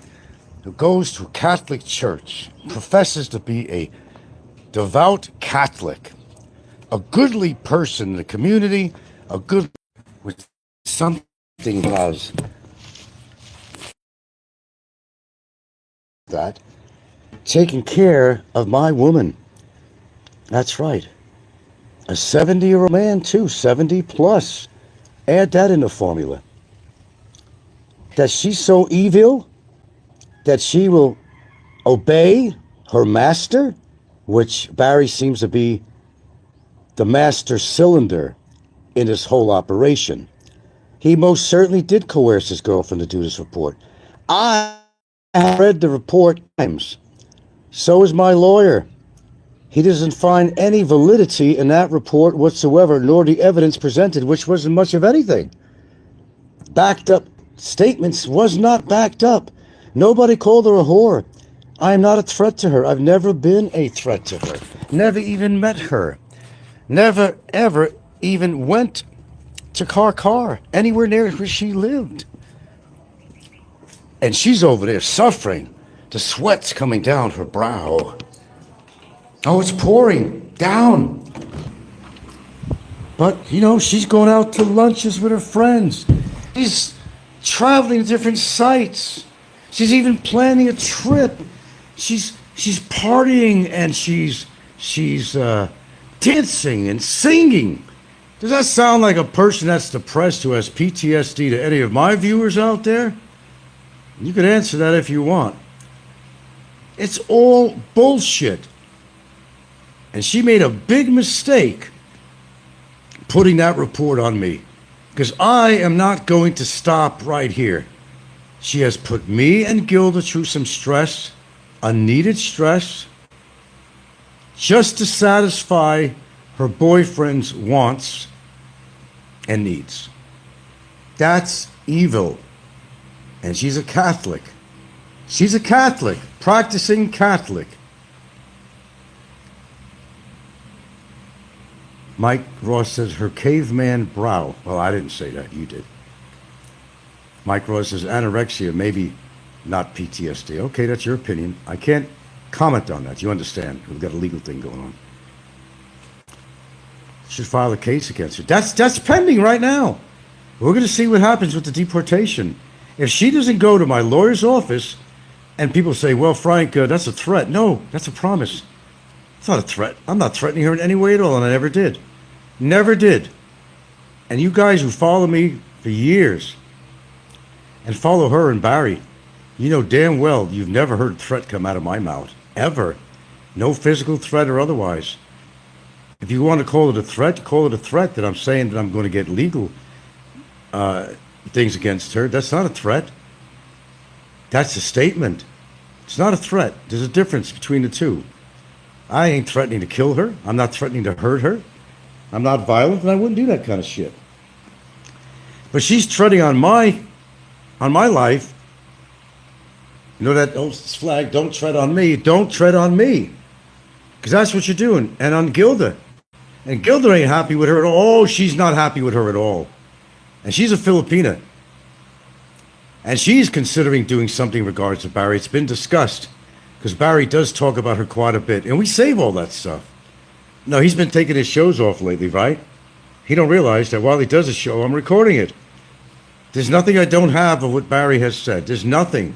who goes to a Catholic church, professes to be a devout Catholic, a goodly person in the community, a good with something was that taking care of my woman. That's right. A 70-year-old man too, 70 plus. Add that in the formula. That she's so evil that she will obey her master, which Barry seems to be the master cylinder in this whole operation. He most certainly did coerce his girlfriend to do this report. I have read the report times. So is my lawyer. He doesn't find any validity in that report whatsoever, nor the evidence presented, which wasn't much of anything. Backed up statements was not backed up. Nobody called her a whore. I am not a threat to her. I've never been a threat to her. Never even met her. Never, ever even went to Car, anywhere near where she lived. And she's over there suffering. The sweat's coming down her brow. Oh, it's pouring down. But, she's going out to lunches with her friends. She's traveling to different sites. She's even planning a trip. She's partying and she's dancing and singing. Does that sound like a person that's depressed who has PTSD to any of my viewers out there? You could answer that if you want. It's all bullshit. And she made a big mistake putting that report on me, because I am not going to stop right here. She has put me and Gilda through some stress, unneeded stress, just to satisfy her boyfriend's wants and needs. That's evil. And she's a Catholic. She's a Catholic, practicing Catholic. Mike Ross says her caveman brow. Well, I didn't say that. You did. Mike Ross says anorexia, maybe not PTSD. Okay, that's your opinion. I can't comment on that. You understand? We've got a legal thing going on. Should file a case against her. That's pending right now. We're going to see what happens with the deportation. If she doesn't go to my lawyer's office and people say, well, Frank, that's a threat. No, that's a promise. It's not a threat. I'm not threatening her in any way at all, and I never did. Never did. And you guys who follow me for years and follow her and Barry, you know damn well you've never heard a threat come out of my mouth. Ever. No physical threat or otherwise. If you want to call it a threat, call it a threat that I'm saying that I'm going to get legal things against her. That's not a threat. That's a statement. It's not a threat. There's a difference between the two. I ain't threatening to kill her. I'm not threatening to hurt her. I'm not violent, and I wouldn't do that kind of shit. But she's treading on my life. You know that old flag, don't tread on me. Don't tread on me. Because that's what you're doing. And on Gilda. And Gilda ain't happy with her at all. Oh, she's not happy with her at all. And she's a Filipina. And she's considering doing something in regards to Barry. It's been discussed. Because Barry does talk about her quite a bit. And we save all that stuff. No, he's been taking his shows off lately, right? He don't realize that while he does a show, I'm recording it. There's nothing I don't have of what Barry has said. There's nothing.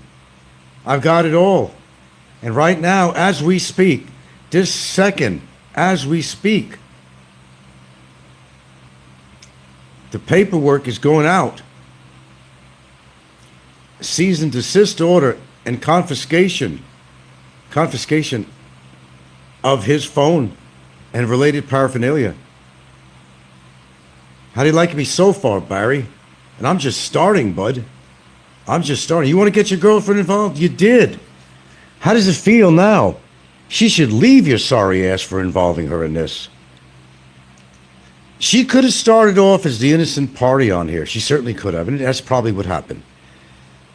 I've got it all. And right now, as we speak, this second, as we speak, the paperwork is going out. Cease and desist order and confiscation of his phone and related paraphernalia. How do you like me so far, Barry? And I'm just starting, bud. I'm just starting. You want to get your girlfriend involved? You did. How does it feel now? She should leave your sorry ass for involving her in this. She could have started off as the innocent party on here. She certainly could have, and that's probably what happened.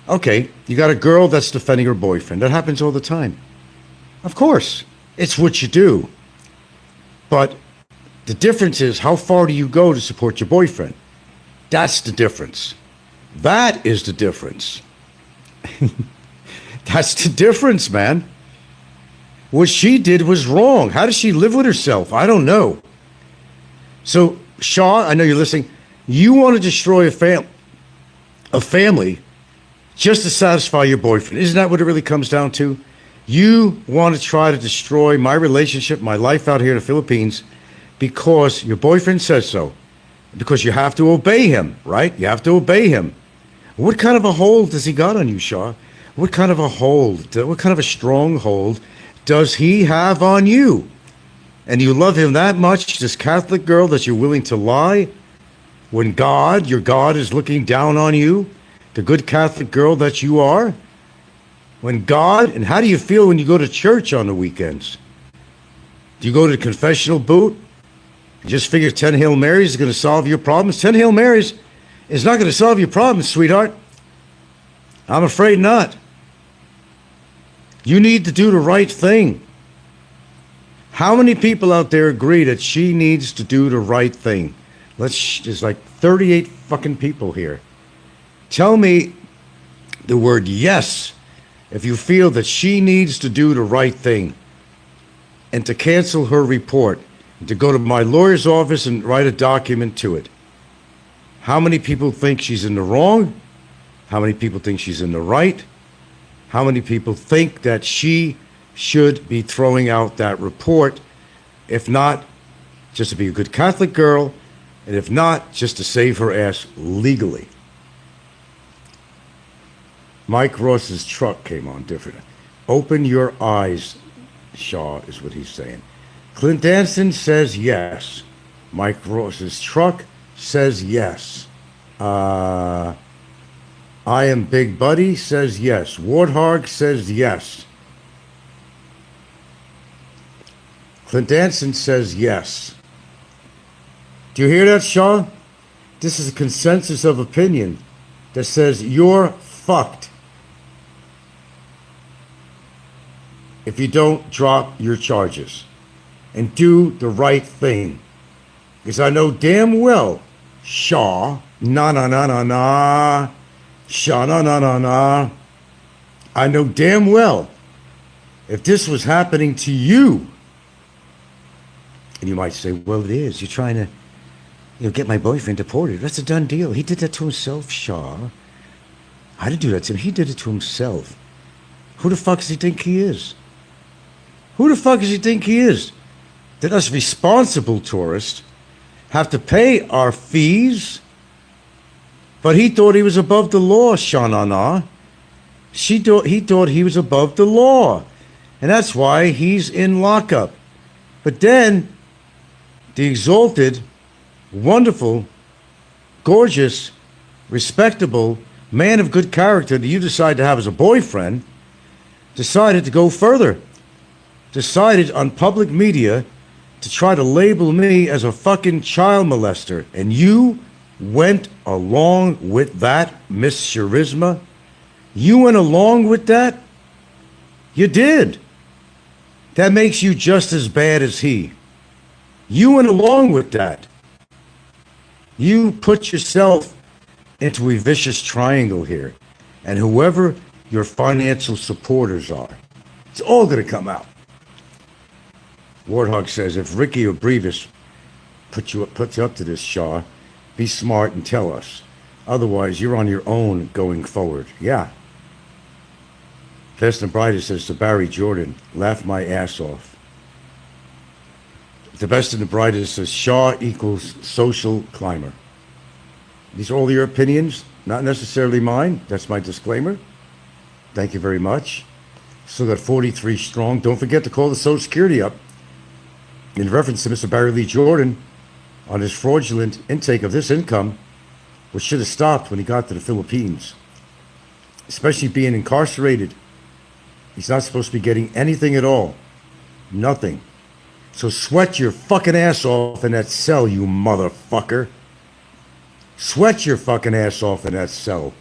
Okay, you got a girl that's defending her boyfriend. That happens all the time. Of course, it's what you do. But the difference is, how far do you go to support your boyfriend? That's the difference. That is the difference. That's the difference, man. What she did was wrong. How does she live with herself? I don't know. So, Shaw, I know you're listening. You want to destroy a family just to satisfy your boyfriend. Isn't that what it really comes down to? You want to try to destroy my relationship, my life out here in the Philippines, because your boyfriend says so. Because you have to obey him, right? You have to obey him. What kind of a hold does he got on you, Shaw? What kind of a hold, what kind of a stronghold does he have on you? And you love him that much, this Catholic girl, that you're willing to lie when God, your God, is looking down on you, the good Catholic girl that you are? When God, and how do you feel when you go to church on the weekends? Do you go to the confessional booth? You just figure 10 Hail Marys is going to solve your problems? 10 Hail Marys is not going to solve your problems, sweetheart. I'm afraid not. You need to do the right thing. How many people out there agree that she needs to do the right thing? There's like 38 fucking people here. Tell me the word yes if you feel that she needs to do the right thing. and to cancel her report, and to go to my lawyer's office and write a document to it. How many people think she's in the wrong? How many people think she's in the right? How many people think that she should be throwing out that report? If not, just to be a good Catholic girl, and if not, just to save her ass legally. Mike Ross's truck came on different. Open your eyes, Shaw, is what he's saying. Clint Danson says yes. Mike Ross's truck says yes. I am Big Buddy says yes. Warthog says yes. Clint Danson says yes. Do you hear that, Shaw? This is a consensus of opinion that says you're fucked if you don't drop your charges and do the right thing. Because I know damn well, Shaw, Shaw, I know damn well if this was happening to you, and you might say, well, it is. You're trying to get my boyfriend deported. That's a done deal. He did that to himself, Shaw. I didn't do that to him. He did it to himself. Who the fuck does he think he is? Who the fuck does he think he is? That us responsible tourists have to pay our fees? But he thought he was above the law, Shanana. He thought he was above the law. And that's why he's in lockup. But then, the exalted, wonderful, gorgeous, respectable man of good character that you decide to have as a boyfriend decided to go further. Decided on public media to try to label me as a fucking child molester. And you went along with that, Miss Charisma? You went along with that? You did. That makes you just as bad as he. You went along with that. You put yourself into a vicious triangle here. And whoever your financial supporters are, it's all going to come out. Warthog says, if Ricky or Brevis puts you up to this, Shaw, be smart and tell us. Otherwise, you're on your own going forward. Yeah. Best and Brightest says to Barry Jordan, laugh my ass off. The Best and the Brightest says Shaw equals social climber. These are all your opinions, not necessarily mine. That's my disclaimer. Thank you very much. Still got 43 strong. Don't forget to call the Social Security up in reference to Mr. Barry Lee Jordan on his fraudulent intake of this income, which should have stopped when he got to the Philippines. Especially being incarcerated. He's not supposed to be getting anything at all. Nothing. So sweat your fucking ass off in that cell, you motherfucker. Sweat your fucking ass off in that cell.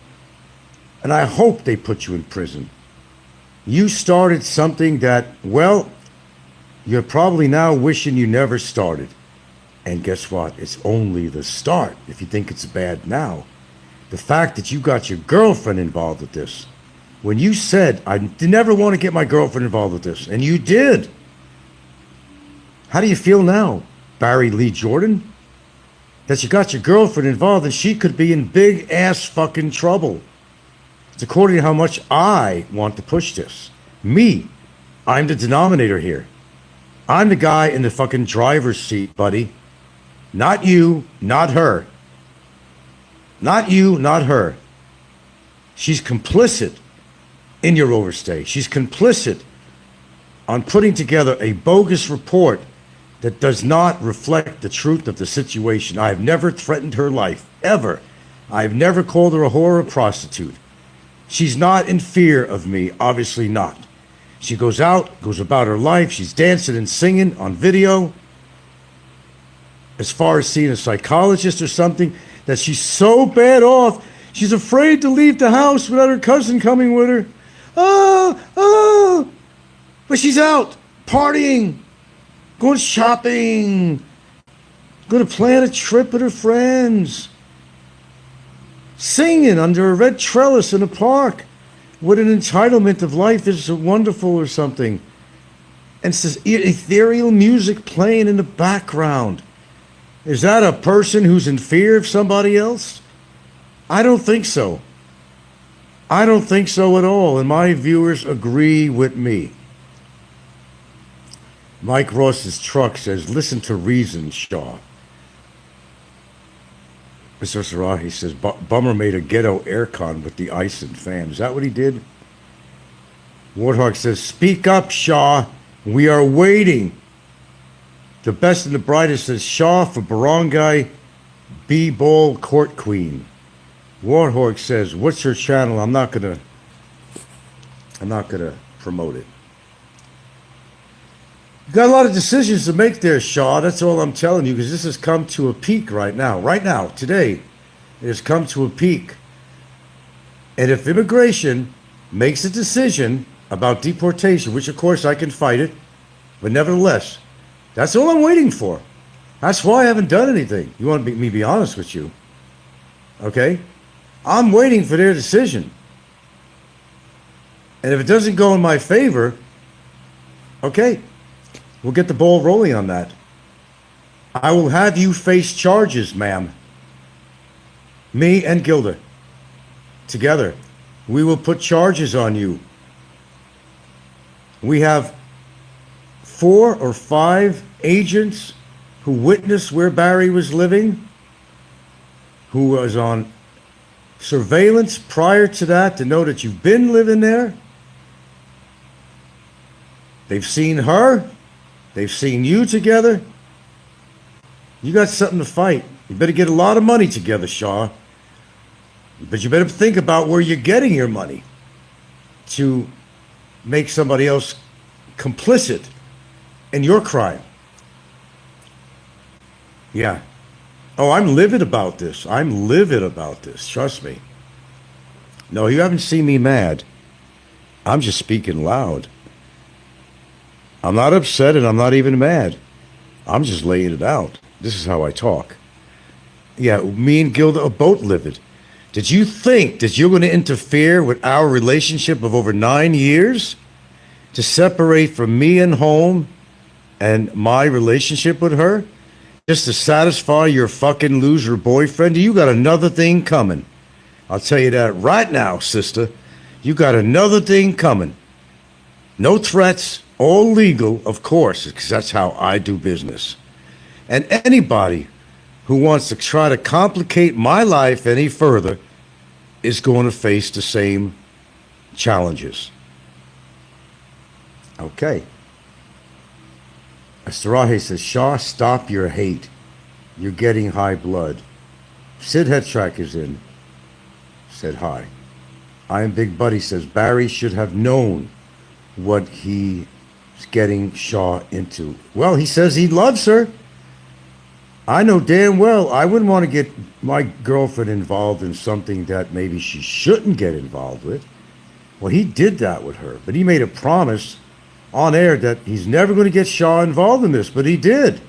And I hope they put you in prison. You started something that, well, you're probably now wishing you never started. And guess what? It's only the start if you think it's bad now. The fact that you got your girlfriend involved with this. When you said, I never want to get my girlfriend involved with this, and you did. How do you feel now, Barry Lee Jordan? That you got your girlfriend involved and she could be in big ass fucking trouble. It's according to how much I want to push this. Me. I'm the denominator here. I'm the guy in the fucking driver's seat, buddy. Not you, not her. Not you, not her. She's complicit in your overstay. She's complicit on putting together a bogus report that does not reflect the truth of the situation. I have never threatened her life, ever. I have never called her a whore or a prostitute. She's not in fear of me, obviously not. She goes out, goes about her life, she's dancing and singing on video. As far as seeing a psychologist or something, that she's so bad off, she's afraid to leave the house without her cousin coming with her. Oh. But she's out, partying, going shopping, going to plan a trip with her friends, singing under a red trellis in a park with an entitlement of life is wonderful or something. and says ethereal music playing in the background. Is that a person who's in fear of somebody else? I don't think so. I don't think so at all, and my viewers agree with me. Mike Ross's truck says, listen to reason, Shaw. Mr. Sarahi says, Bummer made a ghetto aircon with the ice and fan. Is that what he did? Warthog says, speak up, Shaw. We are waiting. The best and the brightest says, Shaw for Barangay B-Ball Court Queen. Warthog says, what's your channel? I'm not gonna promote it. You got a lot of decisions to make there, Shaw. That's all I'm telling you, because this has come to a peak right now. Right now, today, it has come to a peak. And if immigration makes a decision about deportation, which of course I can fight it, but nevertheless, that's all I'm waiting for. That's why I haven't done anything. You want me to be honest with you? Okay? I'm waiting for their decision. And if it doesn't go in my favor, okay, we'll get the ball rolling on that. I will have you face charges, ma'am. Me and Gilda. Together. We will put charges on you. We have 4 or 5 agents who witnessed where Barry was living, who was on surveillance prior to that to know that you've been living there. They've seen her. They've seen you together. You got something to fight. You better get a lot of money together, Shaw. But you better think about where you're getting your money to make somebody else complicit in your crime. Yeah. Oh, I'm livid about this. I'm livid about this. Trust me. No, you haven't seen me mad. I'm just speaking loud. I'm not upset and I'm not even mad. I'm just laying it out. This is how I talk. Yeah, me and Gilda are both livid. Did you think that you're going to interfere with our relationship of over 9 years to separate from me and home and my relationship with her just to satisfy your fucking loser boyfriend? You got another thing coming. I'll tell you that right now, sister. You got another thing coming. No threats, all legal, of course, because that's how I do business. And anybody who wants to try to complicate my life any further is going to face the same challenges. Okay. Astarahe says, Shaw, stop your hate. You're getting high blood. Sid Headtrack is in. Said hi. I am Big Buddy says, Barry should have known what he's getting Shaw into. Well, he says he loves her. I know damn well I wouldn't want to get my girlfriend involved in something that maybe she shouldn't get involved with. Well, he did that with her, but he made a promise on air that he's never going to get Shaw involved in this, but he did.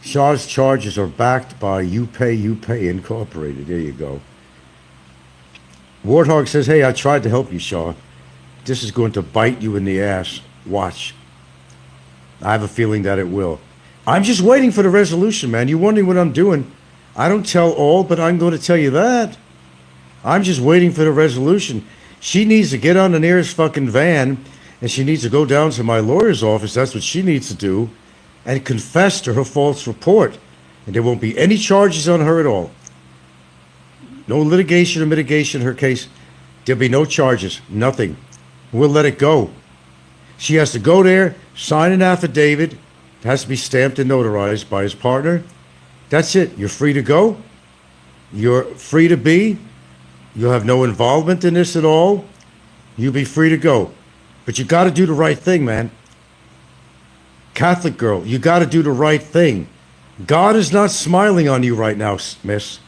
Shaw's charges are backed by You Pay Incorporated. There you go. Warthog says, hey, I tried to help you, Shaw. This is going to bite you in the ass. Watch. I have a feeling that it will. I'm just waiting for the resolution, man. You're wondering what I'm doing. I don't tell all, but I'm going to tell you that. I'm just waiting for the resolution. She needs to get on the nearest fucking van, and she needs to go down to my lawyer's office. That's what she needs to do, and confess to her false report. And there won't be any charges on her at all. No litigation or mitigation in her case. There'll be no charges. Nothing. We'll let it go. She has to go there, sign an affidavit. It has to be stamped and notarized by his partner. That's it. You're free to go. You're free to be. You'll have no involvement in this at all. You'll be free to go. But you got to do the right thing, man. Catholic girl, you got to do the right thing. God is not smiling on you right now, miss.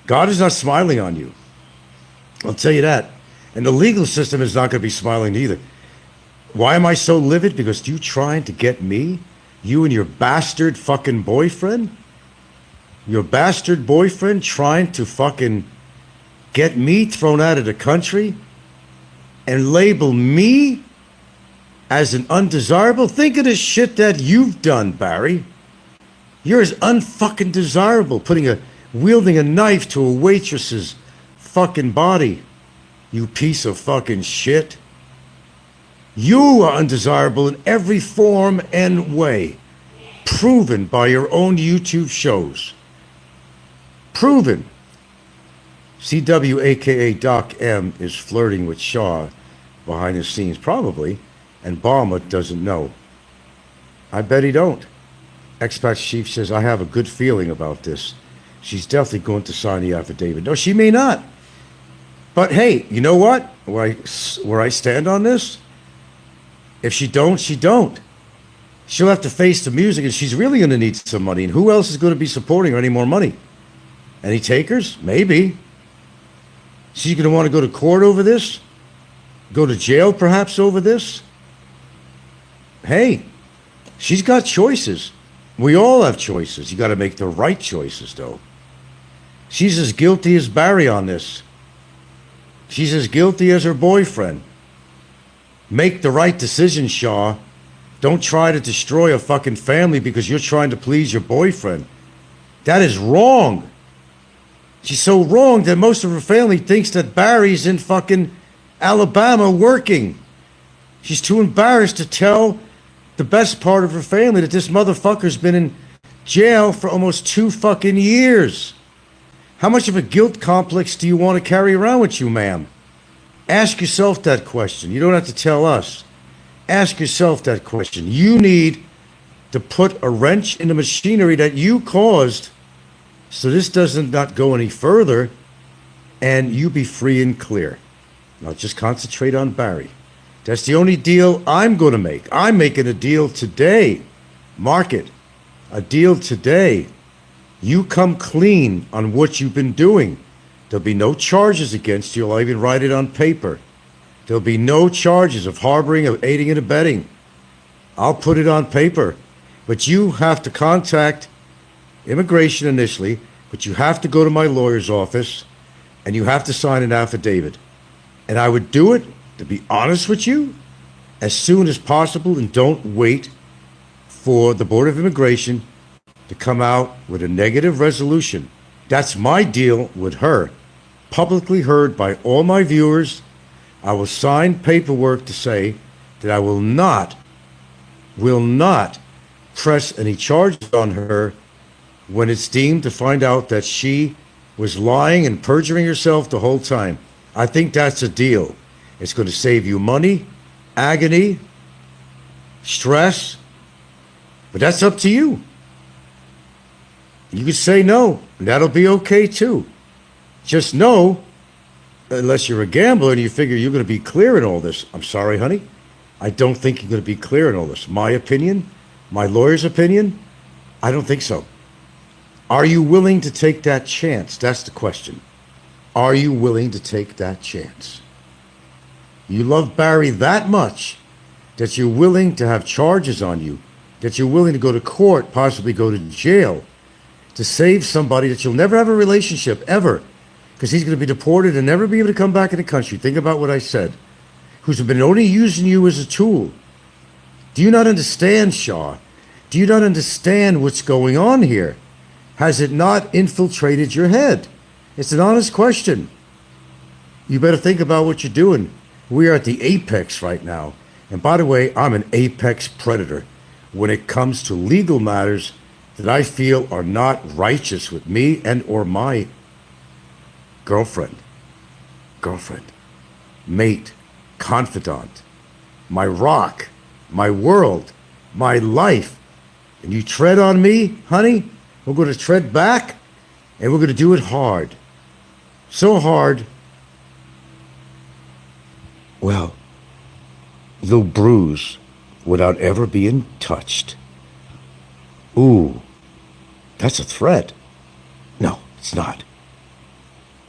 God is not smiling on you. I'll tell you that. And the legal system is not going to be smiling either. Why am I so livid? Because you trying to get me? You and your bastard fucking boyfriend? Your bastard boyfriend trying to fucking get me thrown out of the country? And label me as an undesirable? Think of the shit that you've done, Barry. You're as unfucking desirable, wielding a knife to a waitress's fucking body. You piece of fucking shit. You are undesirable in every form and way. Proven by your own YouTube shows. Proven. CW, aka Doc M, is flirting with Shaw behind the scenes, probably, and Balma doesn't know. I bet he don't. Expat Chief says, I have a good feeling about this. She's definitely going to sign the affidavit. No, she may not. But hey, you know what? Where I stand on this? If she don't, she don't. She'll have to face the music, and she's really going to need some money. And who else is going to be supporting her any more money? Any takers? Maybe. She's going to want to go to court over this? Go to jail, perhaps, over this? Hey, she's got choices. We all have choices. You got to make the right choices, though. She's as guilty as Barry on this. She's as guilty as her boyfriend. Make the right decision, Shaw. Don't try to destroy a fucking family because you're trying to please your boyfriend. That is wrong. She's so wrong that most of her family thinks that Barry's in fucking Alabama working. She's too embarrassed to tell the best part of her family that this motherfucker's been in jail for almost 2 fucking years. How much of a guilt complex do you want to carry around with you, ma'am? Ask yourself that question. You don't have to tell us. Ask yourself that question. You need to put a wrench in the machinery that you caused so this doesn't not go any further and you be free and clear. Now just concentrate on Barry. That's the only deal I'm going to make. I'm making a deal today. Mark it. A deal today. You come clean on what you've been doing. There'll be no charges against you. I'll even write it on paper. There'll be no charges of harboring, of aiding and abetting. I'll put it on paper. But you have to contact immigration initially, but you have to go to my lawyer's office and you have to sign an affidavit. And I would do it, to be honest with you, as soon as possible, and don't wait for the Board of Immigration to come out with a negative resolution. That's my deal with her. Publicly heard by all my viewers. I will sign paperwork to say that I will not press any charges on her when it's deemed to find out that she was lying and perjuring herself the whole time. I think that's a deal. It's going to save you money, agony, stress, but that's up to you. You could say no, and that'll be okay too. Just know, unless you're a gambler and you figure you're going to be clear in all this. I'm sorry, honey. I don't think you're going to be clear in all this. My opinion, my lawyer's opinion, I don't think so. Are you willing to take that chance? That's the question. Are you willing to take that chance? You love Barry that much that you're willing to have charges on you, that you're willing to go to court, possibly go to jail, to save somebody that you'll never have a relationship, ever, because he's going to be deported and never be able to come back in the country. Think about what I said. Who's been only using you as a tool. Do you not understand, Shaw? Do you not understand what's going on here? Has it not infiltrated your head? It's an honest question. You better think about what you're doing. We are at the apex right now. And by the way, I'm an apex predator when it comes to legal matters that I feel are not righteous with me and or my girlfriend, mate, confidant, my rock, my world, my life. And you tread on me, honey, we're going to tread back, and we're going to do it hard. So hard, well, you'll bruise without ever being touched. Ooh, that's a threat. No, it's not.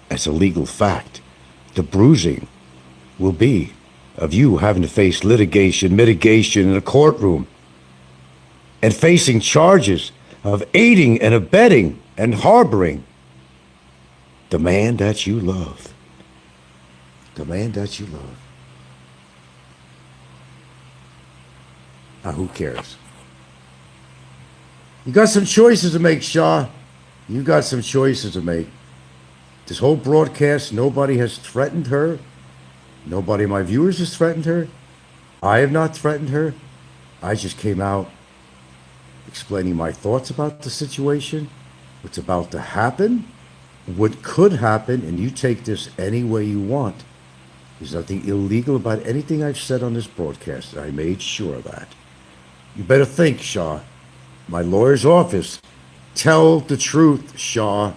That's a legal fact. The bruising will be of you having to face litigation, mitigation in a courtroom, and facing charges of aiding and abetting and harboring the man that you love. The man that you love. Who cares? You got some choices to make, Shaw. You got some choices to make. This whole broadcast, nobody has threatened her. Nobody of my viewers has threatened her. I have not threatened her. I just came out explaining my thoughts about the situation, what's about to happen, what could happen, and you take this any way you want. There's nothing illegal about anything I've said on this broadcast. I made sure of that. You better think, Shaw. My lawyer's office. Tell the truth, Shaw.